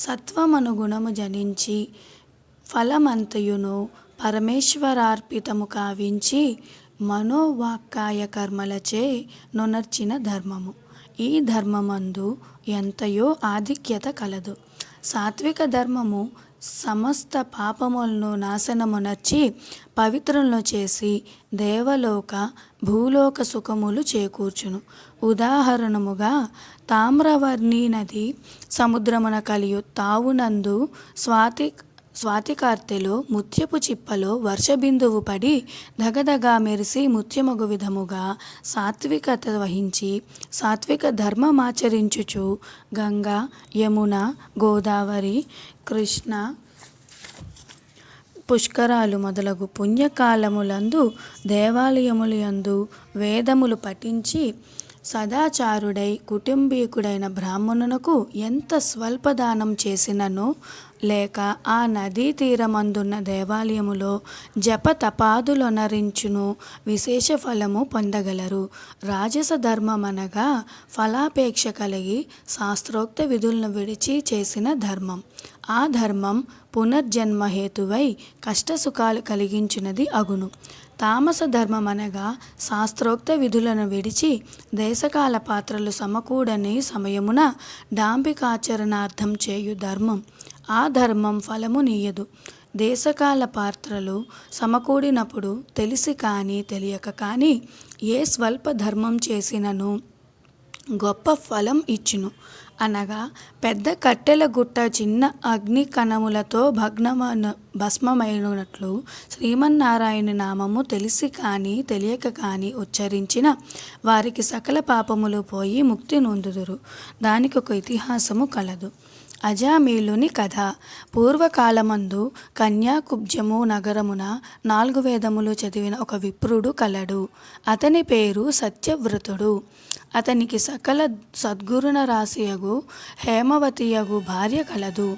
సత్వమను గుణము జనించి ఫలమంతయును పరమేశ్వరార్పితము కావించి మనోవాక్కాయ కర్మలచే నొనర్చిన ధర్మము. ఈ ధర్మమందు ఎంతయో ఆధిక్యత కలదు. సాత్విక ధర్మము సమస్త పాపములను నాశనమునర్చి పవిత్రులను చేసి దేవలోక భూలోక సుఖములు చేకూర్చును. ఉదాహరణముగా తామ్రవర్ణి నది సముద్రమున కలియు తావునందు స్వాతికార్తెలో ముత్యపు చిప్పలో వర్షబిందువు పడి దగదగా మెరిసి ముత్యమగు విధముగా సాత్వికత వహించి సాత్విక ధర్మమాచరించుచు గంగా, యమున, గోదావరి, కృష్ణ, పుష్కరాలు మొదలగు పుణ్యకాలములందు దేవాలయములందు వేదములు పఠించి సదాచారుడై కుటుంబీకుడైన బ్రాహ్మణునకు ఎంత స్వల్పదానం చేసిననో లేక ఆ నదీ తీరమందున్న దేవాలయములో జప తపాదులొనరించును విశేష ఫలము పొందగలరు. రాజస ధర్మమనగా ఫలాపేక్ష కలిగి శాస్త్రోక్త విధులను విడిచి చేసిన ధర్మం. ఆ ధర్మం పునర్జన్మహేతువై కష్టసుఖాలు కలిగించినది అగును. తామస ధర్మమనగా శాస్త్రోక్త విధులను విడిచి దేశకాల పాత్రలు సమకూడని సమయమున డాంబికాచరణార్థం చేయు ధర్మం. ఆ ధర్మం ఫలము నీయదు. దేశకాల పాత్రలు సమకూడినప్పుడు తెలిసి కానీ తెలియక కానీ ఏ స్వల్ప ధర్మం చేసినను గొప్ప ఫలం ఇచ్చును. అనగా పెద్ద కట్టెల గుట్ట చిన్న అగ్ని కణములతో భస్మమైనట్లు శ్రీమన్నారాయణ నామము తెలిసి కానీ తెలియక కానీ ఉచ్చరించిన వారికి సకల పాపములు పోయి ముక్తి నొందుదురు. దానికి ఒక ఇతిహాసము కలదు. అజామీలుని కథ. పూర్వకాలమందు కన్యాకుబ్జము నగరమున 4 వేదములు చదివిన ఒక విప్రుడు కలడు. అతని పేరు సత్యవ్రతుడు. అతనికి సకల సద్గురున రాశియగు హేమవతియగు భార్య కలదు.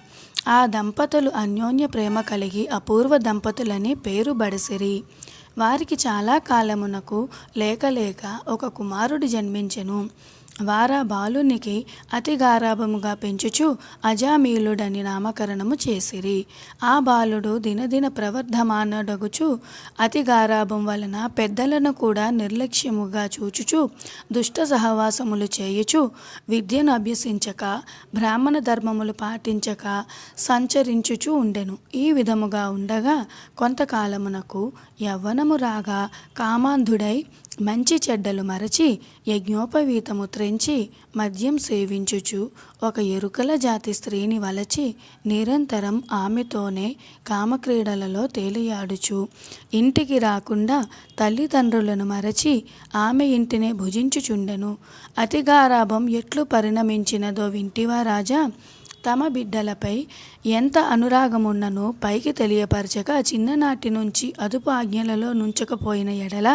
ఆ దంపతులు అన్యోన్య ప్రేమ కలిగి అపూర్వ దంపతులని పేరు బడసిరి. వారికి చాలా కాలమునకు లేక ఒక కుమారుడు జన్మించెను. వారా బాలునికి అతి గారాభముగా పెంచుచు అజామీలుడని నామకరణము చేసిరి. ఆ బాలుడు దినదిన ప్రవర్ధమానడగుచు అతి గారాభం వలన పెద్దలను కూడా నిర్లక్ష్యముగా చూచుచు దుష్ట సహవాసములు చేయుచు విద్యను అభ్యసించక బ్రాహ్మణ ధర్మములు పాటించక సంచరించుచు ఉండెను. ఈ విధముగా ఉండగా కొంతకాలమునకు యవ్వనము రాగా కామాంధుడై మంచి చెడ్డలు మరచి యజ్ఞోపవీతము త్రెంచి మద్యం సేవించుచు ఒక ఎరుకల జాతి స్త్రీని వలచి నిరంతరం ఆమెతోనే కామక్రీడలలో తేలియాడుచు ఇంటికి రాకుండా తల్లిదండ్రులను మరచి ఆమె ఇంటినే భుజించుచుండెను. అతిగారాభం ఎట్లు పరిణమించినదో వింటివా రాజా? తమ బిడ్డలపై ఎంత అనురాగమున్ననో పైకి తెలియపరచక చిన్ననాటి నుంచి అదుపు ఆజ్ఞలలో నుంచకపోయిన ఎడల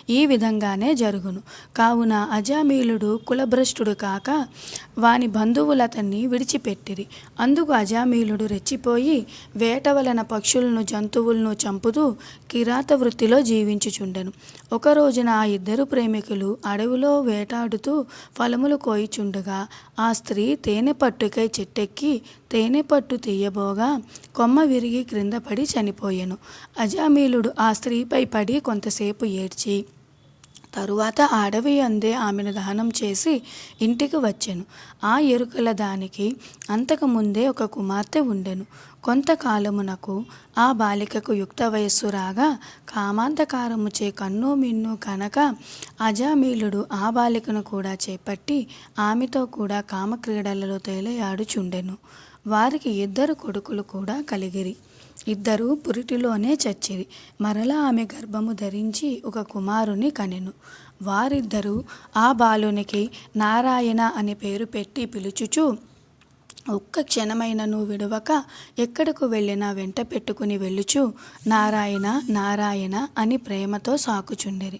ఈ విధంగానే జరుగును. కావున అజామీలుడు కులభ్రష్టుడు కాక వాని బంధువులతన్ని విడిచిపెట్టిరి. అందుకు అజామీలుడు రెచ్చిపోయి వేట వలన పక్షులను జంతువులను చంపుతూ కిరాత వృత్తిలో జీవించుచుండెను. ఒక రోజున ఆ ఇద్దరు ప్రేమికులు అడవిలో వేటాడుతూ ఫలములు కోయిచుండగా ఆ స్త్రీ తేనె పట్టుకై చెట్టెక్కి తేనె పట్టు తీయబోగా కొమ్మ విరిగి క్రింద పడి చనిపోయెను. అజామీలుడు ఆ స్త్రీపై పడి కొంతసేపు ఏడ్చి తరువాత ఆ అడవి అందే ఆమెను దహనం చేసి ఇంటికి వచ్చెను. ఆ ఎరుకల దానికి అంతకుముందే ఒక కుమార్తె ఉండెను. కొంతకాలమునకు ఆ బాలికకు యుక్త వయస్సు రాగా కామాంధకారముచే కన్ను మిన్ను కనక అజామీలుడు ఆ బాలికను కూడా చేపట్టి ఆమెతో కూడా కామక్రీడలలో తేలియాడుచుండెను. వారికి 2 కొడుకులు కూడా కలిగిరి. 2 పురిటిలోనే చచ్చిరి. మరలా ఆమె గర్భము ధరించి ఒక కుమారుని కనెను. వారిద్దరూ ఆ బాలునికి నారాయణ అని పేరు పెట్టి పిలుచుచు ఒక్క క్షణమైనను విడవక ఎక్కడకు వెళ్ళినా వెంట పెట్టుకుని వెళ్ళుచు నారాయణ నారాయణ అని ప్రేమతో సాకుచుండిరి.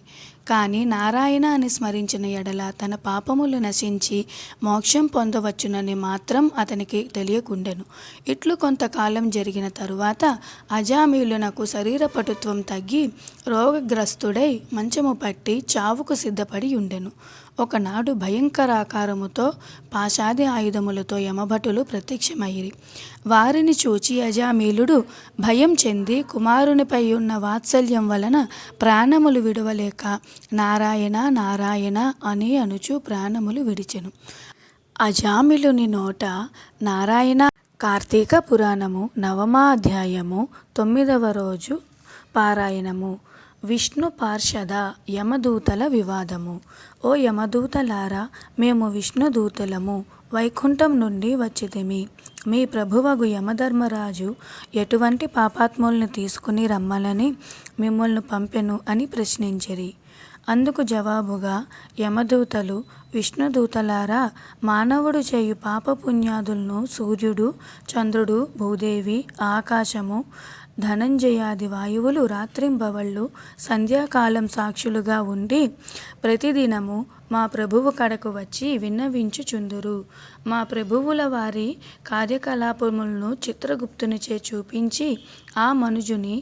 కానీ నారాయణ అని స్మరించిన ఎడల తన పాపములు నశించి మోక్షం పొందవచ్చునని మాత్రం అతనికి తెలియకుండెను. ఇట్లు కొంతకాలం జరిగిన తరువాత అజామీలునకు శరీర పటుత్వం తగ్గి రోగగ్రస్తుడై మంచము పట్టి చావుకు సిద్ధపడి ఉండెను. ఒకనాడు భయంకరాకారముతో పాశాది ఆయుధములతో యమభటులు ప్రత్యక్షమయ్యిరి. వారిని చూచి అజామీలుడు భయం చెంది కుమారునిపై ఉన్న వాత్సల్యం వలన ప్రాణములు విడవలేక నారాయణ నారాయణ అని అనుచు ప్రాణములు విడిచెను. అజామిలుని నోట నారాయణ. కార్తీక పురాణము 9వ అధ్యాయము 9వ రోజు పారాయణము. విష్ణు పార్షద యమదూతల వివాదము. ఓ యమదూతలారా, మేము విష్ణుదూతలము, వైకుంఠం నుండి వచ్చితిమి. మీ ప్రభువగు యమధర్మరాజు ఎటువంటి పాపాత్ముల్ని తీసుకుని రమ్మలని మిమ్మల్ని పంపెను అని ప్రశ్నించిరి. అందుకు జవాబుగా యమదూతలు, విష్ణుదూతలారా, మానవుడు చేయు పాపపుణ్యాదులను సూర్యుడు, చంద్రుడు, భూదేవి, ఆకాశము, ధనంజయాది వాయువులు రాత్రింబవళ్ళు సంధ్యాకాలం సాక్షులుగా ఉండి ప్రతిదినము మా ప్రభువు కడకు వచ్చి విన్నవించుచుందురు. మా ప్రభువుల వారి కార్యకలాపములను చిత్రగుప్తునిచే చూపించి ఆ మనుజుని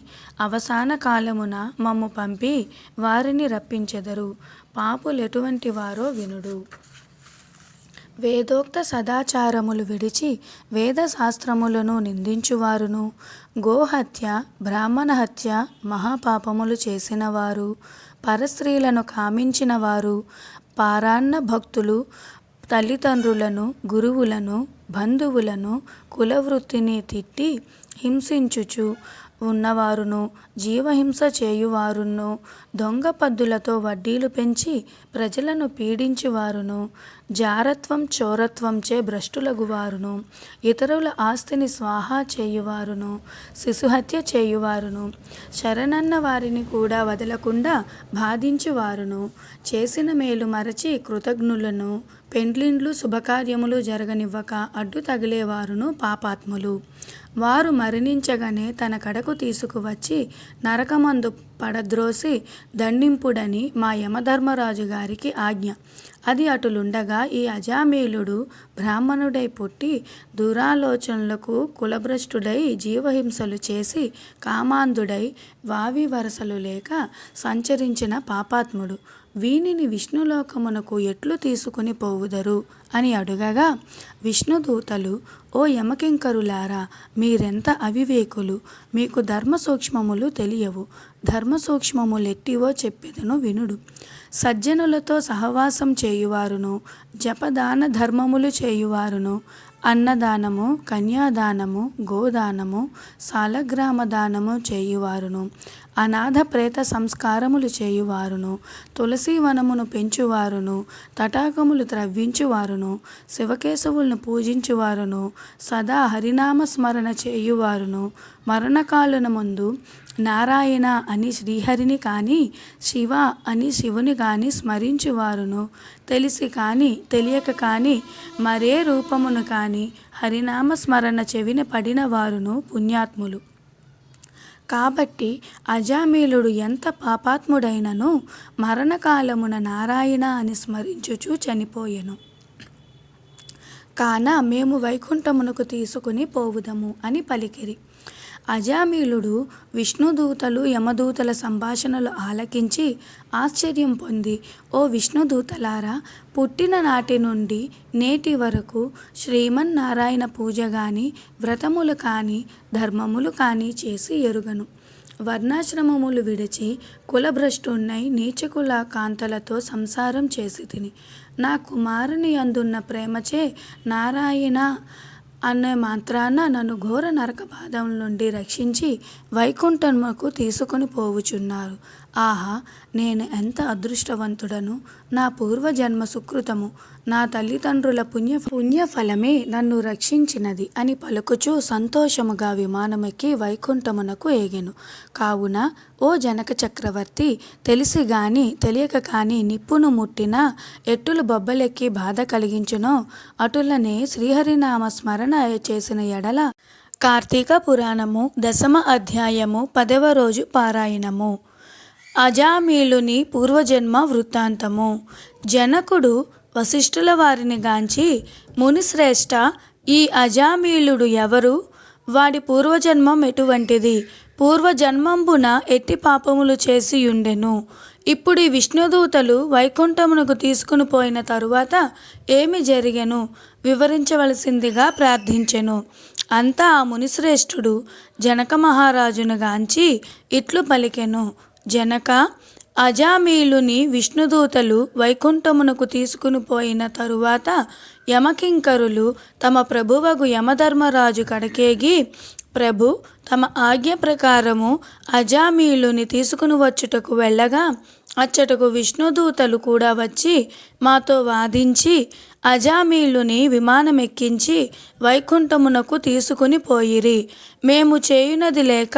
అవసాన కాలమున మమ్ము పంపి వారిని రప్పించెదరు. పాపులెటువంటి వారో వినుడు. వేదోక్త సదాచారములు విడిచి వేదశాస్త్రములను నిందించువారును, గోహత్య, బ్రాహ్మణ హత్య మహాపాపములు చేసినవారు, పరస్త్రీలను కామించినవారు, పారాన్న భక్తులు, తల్లిదండ్రులను, గురువులను, బంధువులను, కులవృత్తిని తిట్టి హింసించుచు ఉన్నవారును, జీవహింస చేయువారును, దొంగ పద్దులతో వడ్డీలు పెంచి ప్రజలను పీడించువారును, జారత్వం చోరత్వంచే భ్రష్టులగువారును, ఇతరుల ఆస్తిని స్వాహా చేయువారును, శిశుహత్య చేయువారును, శరణన్న వారిని కూడా వదలకుండా బాధించువారును, చేసిన మేలు మరచి కృతజ్ఞులను, పెండ్లిండ్లు శుభకార్యములు జరగనివ్వక అడ్డు తగిలేవారును పాపాత్ములు. వారు మరణించగానే తన కడకు తీసుకువచ్చి నరకమందు పడద్రోసి దండింపుడని మా యమధర్మరాజు గారికి ఆజ్ఞ. అది అటులుండగా ఈ అజామీలుడు బ్రాహ్మణుడై పుట్టి దురాలోచనలకు కులభ్రష్టుడై జీవహింసలు చేసి కామాంధుడై వావి వరసలు లేక సంచరించిన పాపాత్ముడు. వీనిని విష్ణులోకమునకు ఎట్లు తీసుకుని పోవుదరు అని అడుగగా విష్ణుదూతలు, ఓ యమకింకరులారా, మీరెంత అవివేకులు, మీకు ధర్మ సూక్ష్మములు తెలియవు. ధర్మ సూక్ష్మములెట్టివో చెప్పెదను వినుడు. సజ్జనులతో సహవాసం చేయువారును, జపదాన ధర్మములు చేయువారును, అన్నదానము, కన్యాదానము, గోదానము, సాలగ్రామ దానము చేయువారును, అనాథ ప్రేత సంస్కారములు చేయువారును, తులసి వనమును పెంచువారును, తటాకములు త్రవ్వించువారును, చేయువారును శివకేశవులను పూజించువారును సదా హరినామ స్మరణ చేయువారును మరణకాలున ముందు నారాయణ అని శ్రీహరిని కానీ శివ అని శివుని కానీ స్మరించువారును తెలిసి కానీ తెలియక కానీ మరే రూపమును కానీ హరినామ స్మరణ చెవిన పడిన వారును పుణ్యాత్ములు. కాబట్టి అజామిళుడు ఎంత పాపాత్ముడైనను మరణకాలమున నారాయణ అని స్మరించుచు చనిపోయెను. కాన మేము వైకుంఠమునకు తీసుకుని పోవుదము అని పలికిరి. అజామిళుడు విష్ణుదూతలు యమదూతల సంభాషణలు ఆలకించి ఆశ్చర్యం పొంది, ఓ విష్ణుదూతలారా, పుట్టిన నాటి నుండి నేటి వరకు శ్రీమన్నారాయణ పూజ గాని వ్రతములు కాని ధర్మములు కాని చేసి ఎరుగను. వర్ణాశ్రమములు విడిచి కులభ్రష్టున్నై నీచకుల కాంతలతో సంసారం చేసి తిని నా కుమారుని అందున్న ప్రేమచే నారాయణ అనే మాత్రాన నన్ను ఘోర నరక బాధల నుండి రక్షించి వైకుంఠముకు తీసుకొని పోవుచున్నారు. ఆహా, నేను ఎంత అదృష్టవంతుడను! నా పూర్వజన్మ సుకృతము, నా తల్లిదండ్రుల పుణ్యఫలమే నన్ను రక్షించినది అని పలుకుచూ సంతోషముగా విమానమెక్కి వైకుంఠమునకు ఏగెను. కావున ఓ జనక చక్రవర్తి, తెలిసి గాని తెలియక కాని నిప్పును ముట్టిన ఎట్టులు బొబ్బలెక్కి బాధ కలిగించునో అటులనే శ్రీహరినామ స్మరణ చేసిన ఎడల కార్తీక పురాణము 10వ అధ్యాయము 10వ రోజు పారాయణము. అజామిళుని పూర్వజన్మ వృత్తాంతము. జనకుడు వశిష్ఠుల వారిని గాంచి, మునిశ్రేష్ఠ, ఈ అజామిళుడు ఎవరు? వాడి పూర్వజన్మం ఎటువంటిది? పూర్వజన్మంబున ఎట్టి పాపములు చేసి యుండెను? ఇప్పుడు ఈ విష్ణుదూతలు వైకుంఠమునకు తీసుకుని పోయిన తరువాత ఏమి జరిగెను వివరించవలసిందిగా ప్రార్థించెను. అంతా ఆ మునిశ్రేష్ఠుడు జనక మహారాజును గాంచి ఇట్లు పలికెను. జనక, అజామిళుని విష్ణుదూతలు వైకుంఠమునకు తీసుకుని పోయిన తరువాత యమకింకరులు తమ ప్రభువగు యమధర్మరాజు కడకేగి, ప్రభు, తమ ఆజ్ఞ ప్రకారము అజామిళుని తీసుకుని వచ్చుటకు వెళ్ళగా అచ్చటకు విష్ణుదూతలు కూడా వచ్చి మాతో వాదించి అజామిళుని విమానమెక్కించి వైకుంఠమునకు తీసుకుని పోయిరి. మేము చేయునది లేక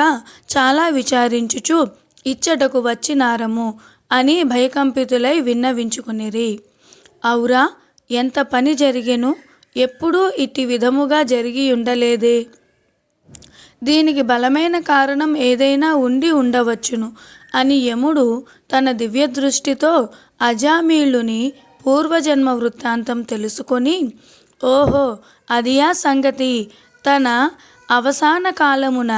చాలా విచారించుచు ఇచ్చటకు వచ్చినారము అని భయకంపితులై విన్నవించుకునిరి. ఔరా, ఎంత పని జరిగెను! ఎప్పుడూ ఇట్టి విధముగా జరిగి ఉండలేదే. దీనికి బలమైన కారణం ఏదైనా ఉండి ఉండవచ్చును అని యముడు తన దివ్యదృష్టితో అజామిళుని పూర్వజన్మ వృత్తాంతం తెలుసుకొని, ఓహో, అదియా సంగతి. తన అవసాన కాలమున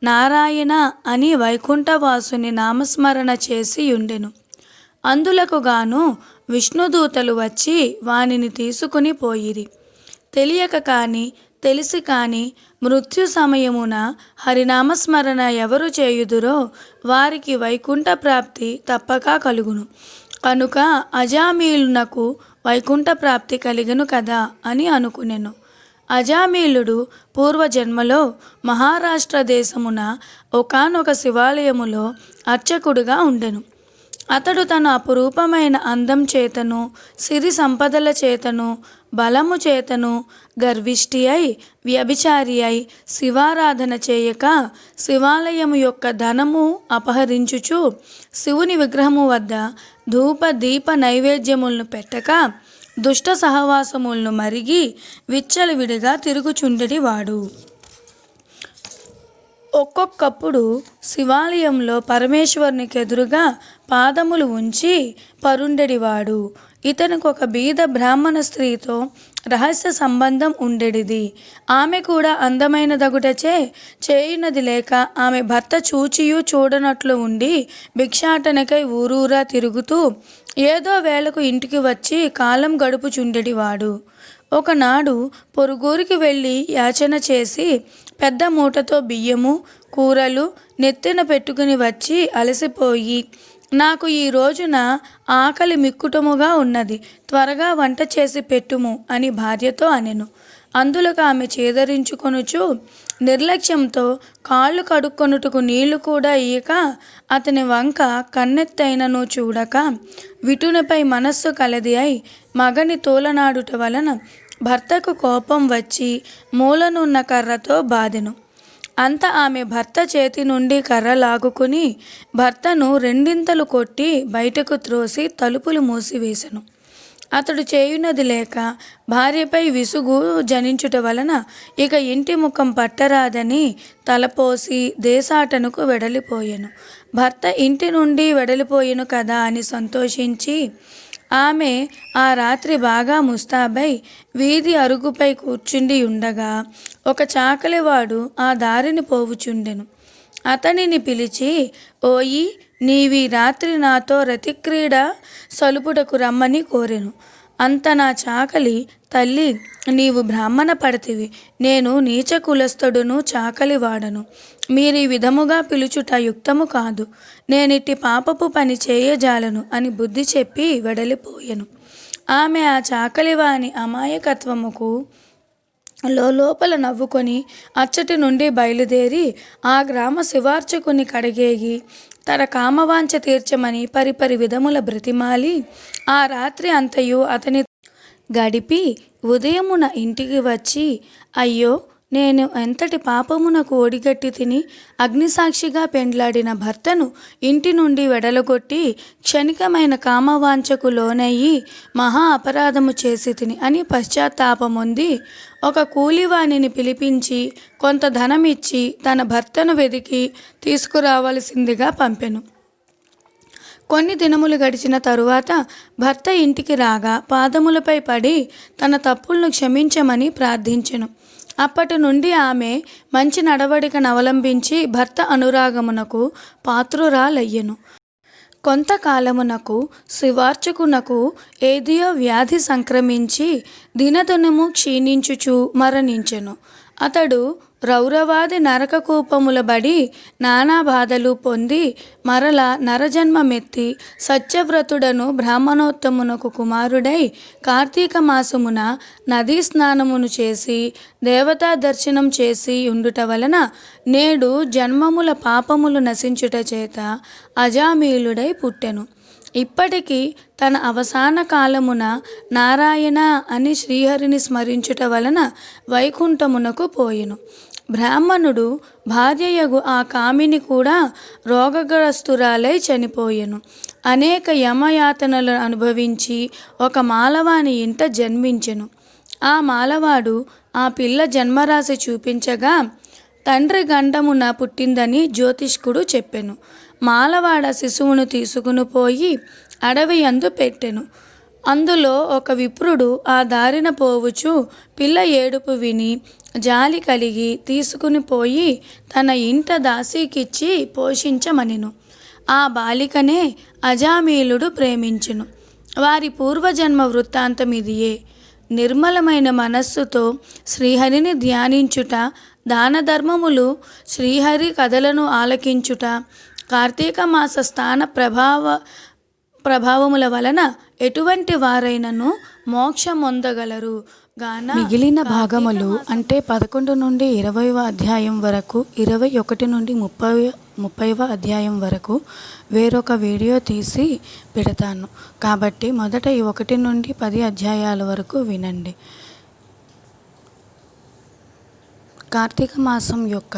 నారాయణ అని వైకుంఠవాసుని నామస్మరణ చేసి యుండెను. అందులకు గాను విష్ణుదూతలు వచ్చి వానిని తీసుకుని పోయిరి. తెలియక కాని తెలిసి కాని మృత్యు సమయమున హరినామస్మరణ ఎవరు చేయుదురో వారికి వైకుంఠ ప్రాప్తి తప్పక కలుగును. కనుక అజామిళునకు వైకుంఠ ప్రాప్తి కలిగను కదా అని అనుకునెను. అజామిళుడు పూర్వజన్మలో మహారాష్ట్ర దేశమున ఒకానొక శివాలయములో అర్చకుడుగా ఉండెను. అతడు తన అపురూపమైన అందం చేతను సిరి సంపదల చేతను బలము చేతను గర్విష్ఠి అయి వ్యభిచారి అయి శివారాధన చేయక శివాలయము యొక్క ధనము అపహరించుచు శివుని విగ్రహము వద్ద ధూప దీప నైవేద్యములను పెట్టక దుష్ట సహవాసములను మరిగి విచ్చలవిడిగా తిరుగుచుండెడివాడు. ఒక్కొక్కప్పుడు శివాలయంలో పరమేశ్వరునికి ఎదురుగా పాదములు ఉంచి పరుండెడివాడు. ఇతనికి ఒక బీద బ్రాహ్మణ స్త్రీతో రహస్య సంబంధం ఉండెడిది. ఆమె కూడా అందమైనదగుటచే చేయునది లేక ఆమె భర్త చూచియూ చూడనట్లు ఉండి భిక్షాటనకై ఊరూరా తిరుగుతూ ఏదో వేళకు ఇంటికి వచ్చి కాలం గడుపుచుండెడివాడు. ఒకనాడు పొరుగురికి వెళ్ళి యాచన చేసి పెద్ద మూటతో బియ్యము కూరలు నెత్తిన పెట్టుకుని వచ్చి అలసిపోయి, నాకు ఈ రోజున ఆకలి మిక్కుటముగా ఉన్నది, త్వరగా వంట చేసి పెట్టుము అని భార్యతో అనెను. అందులోకి ఆమె చేదరించుకొనుచు నిర్లక్ష్యంతో కాళ్ళు కడుక్కొనుటకు నీళ్లు కూడా ఇయ్యక అతని వంక కన్నెత్తైనను చూడక విటునిపై మనస్సు కలది అయి మగని తోలనాడుట వలన భర్తకు కోపం వచ్చి మూలనున్న కర్రతో బాదెను. అంత ఆమె భర్త చేతి నుండి కర్ర లాగుకుని భర్తను రెండింతలు కొట్టి బయటకు త్రోసి తలుపులు మూసివేశను. అతడు చేయునది లేక భార్యపై విసుగు జనించుట వలన ఇక ఇంటి ముఖం పట్టరాదని తలపోసి దేశాటనకు వెడలిపోయెను. భర్త ఇంటి నుండి వెడలిపోయెను కదా అని సంతోషించి ఆమె ఆ రాత్రి బాగా ముస్తాబై వీధి అరుగుపై కూర్చుండి ఉండగా ఒక చాకలివాడు ఆ దారిని పోవుచుండెను. అతనిని పిలిచి, ఓయి, నీవీ రాత్రి నాతో రతిక్రీడ సలుపుటకు రమ్మని కోరెను. అంత నా చాకలి, తల్లి, నీవు బ్రాహ్మణ పడతివి, నేను నీచ కులస్థుడును చాకలివాడను. మీరీ విధముగా పిలుచుట యుక్తము కాదు. నేనిట్టి పాపపు పని చేయజాలను అని బుద్ధి చెప్పి వెడలిపోయెను. ఆమె ఆ చాకలివాని అమాయకత్వముకు లోపల నవ్వుకొని అచ్చటి నుండి బయలుదేరి ఆ గ్రామ శివార్చకుని కడిగేగి తన కామవాంఛ తీర్చమని పరిపరి విధముల బ్రతిమాలి ఆ రాత్రి అంతయు అతని గడిపి ఉదయమున ఇంటికి వచ్చి, అయ్యో, నేను ఎంతటి పాపమునకు ఒడిగట్టి తిని అగ్నిసాక్షిగా పెండ్లాడిన భర్తను ఇంటి నుండి వెడలగొట్టి క్షణికమైన కామవాంఛకు లోనయ్యి మహా అపరాధము చేసి తిని అని పశ్చాత్తాపమొంది ఒక కూలివాణిని పిలిపించి కొంత ధనమిచ్చి తన భర్తను వెదికి తీసుకురావలసిందిగా పంపెను. కొన్ని దినములు గడిచిన తరువాత భర్త ఇంటికి రాగా పాదములపై పడి తన తప్పులను క్షమించమని ప్రార్థించెను. అప్పటి నుండి ఆమె మంచి నడవడికను అవలంబించి భర్త అనురాగమునకు పాత్రురాలయ్యెను. కొంతకాలమునకు శివార్చకునకు ఏదియో వ్యాధి సంక్రమించి దినదినము క్షీణించుచు మరణించెను. అతడు రౌరవాది నరకకూపముల బడి నానా బాధలు పొంది మరల నరజన్మమెత్తి సత్యవ్రతుడను బ్రాహ్మణోత్తమునకు కుమారుడై కార్తీక మాసమున నదీ స్నానమును చేసి దేవతా దర్శనం చేసి ఉండుట వలన నేడు జన్మముల పాపములు నశించుట చేత అజామీలుడై పుట్టెను. ఇప్పటికీ తన అవసాన కాలమున నారాయణ అని శ్రీహరిని స్మరించుట వలన వైకుంఠమునకు పోయెను. బ్రాహ్మణుడు భార్యయగు ఆ కామిని కూడా రోగగ్రస్తురాలై చనిపోయెను. అనేక యమయాతనలను అనుభవించి ఒక మాలవాని ఇంట జన్మించెను. ఆ మాలవాడు ఆ పిల్ల జన్మరాశి చూపించగా తండ్రి గండమున పుట్టిందని జ్యోతిష్కుడు చెప్పెను. మాలవాడ శిశువును తీసుకుని పోయి అడవి యందు పెట్టెను. అందులో ఒక విప్రుడు ఆ దారిన పోవుచు పిల్ల ఏడుపు విని జాలి కలిగి తీసుకుని పోయి తన ఇంట దాసీకిచ్చి పోషించమనెను. ఆ బాలికనే అజామీలుడు ప్రేమించెను. వారి పూర్వజన్మ వృత్తాంతం ఇదియే. నిర్మలమైన మనస్సుతో శ్రీహరిని ధ్యానించుట, దాన ధర్మములు, శ్రీహరి కథలను ఆలకించుట, కార్తీక మాస స్థాన ప్రభావముల వలన ఎటువంటి వారైనను మోక్షమొందగలరు గాన మిగిలిన భాగములు అంటే 11 నుండి 20వ అధ్యాయం వరకు, 21 నుండి 30వ అధ్యాయం వరకు వేరొక వీడియో తీసి పెడతాను. కాబట్టి మొదట ఈ 1 నుండి 10 అధ్యాయాల వరకు వినండి. కార్తీక మాసం యొక్క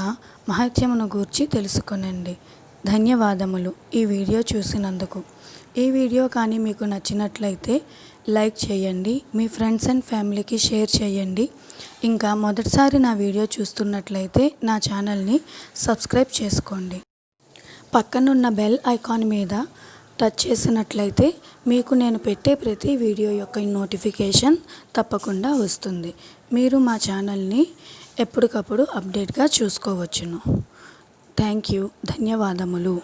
మహత్యమును గూర్చి తెలుసుకొనండి. ధన్యవాదములు ఈ వీడియో చూసినందుకు. ఈ వీడియో కానీ మీకు నచ్చినట్లయితే లైక్ చేయండి, మీ ఫ్రెండ్స్ అండ్ ఫ్యామిలీకి షేర్ చేయండి. ఇంకా మొదటిసారి నా వీడియో చూస్తున్నట్లయితే నా ఛానల్ని సబ్స్క్రైబ్ చేసుకోండి. పక్కనున్న బెల్ ఐకాన్ మీద టచ్ చేసినట్లయితే మీకు నేను పెట్టే ప్రతి వీడియో యొక్క నోటిఫికేషన్ తప్పకుండా వస్తుంది. మీరు మా ఛానల్ని ఎప్పటికప్పుడు అప్డేట్గా చూసుకోవచ్చును. Thank you. ధన్యవాదములు.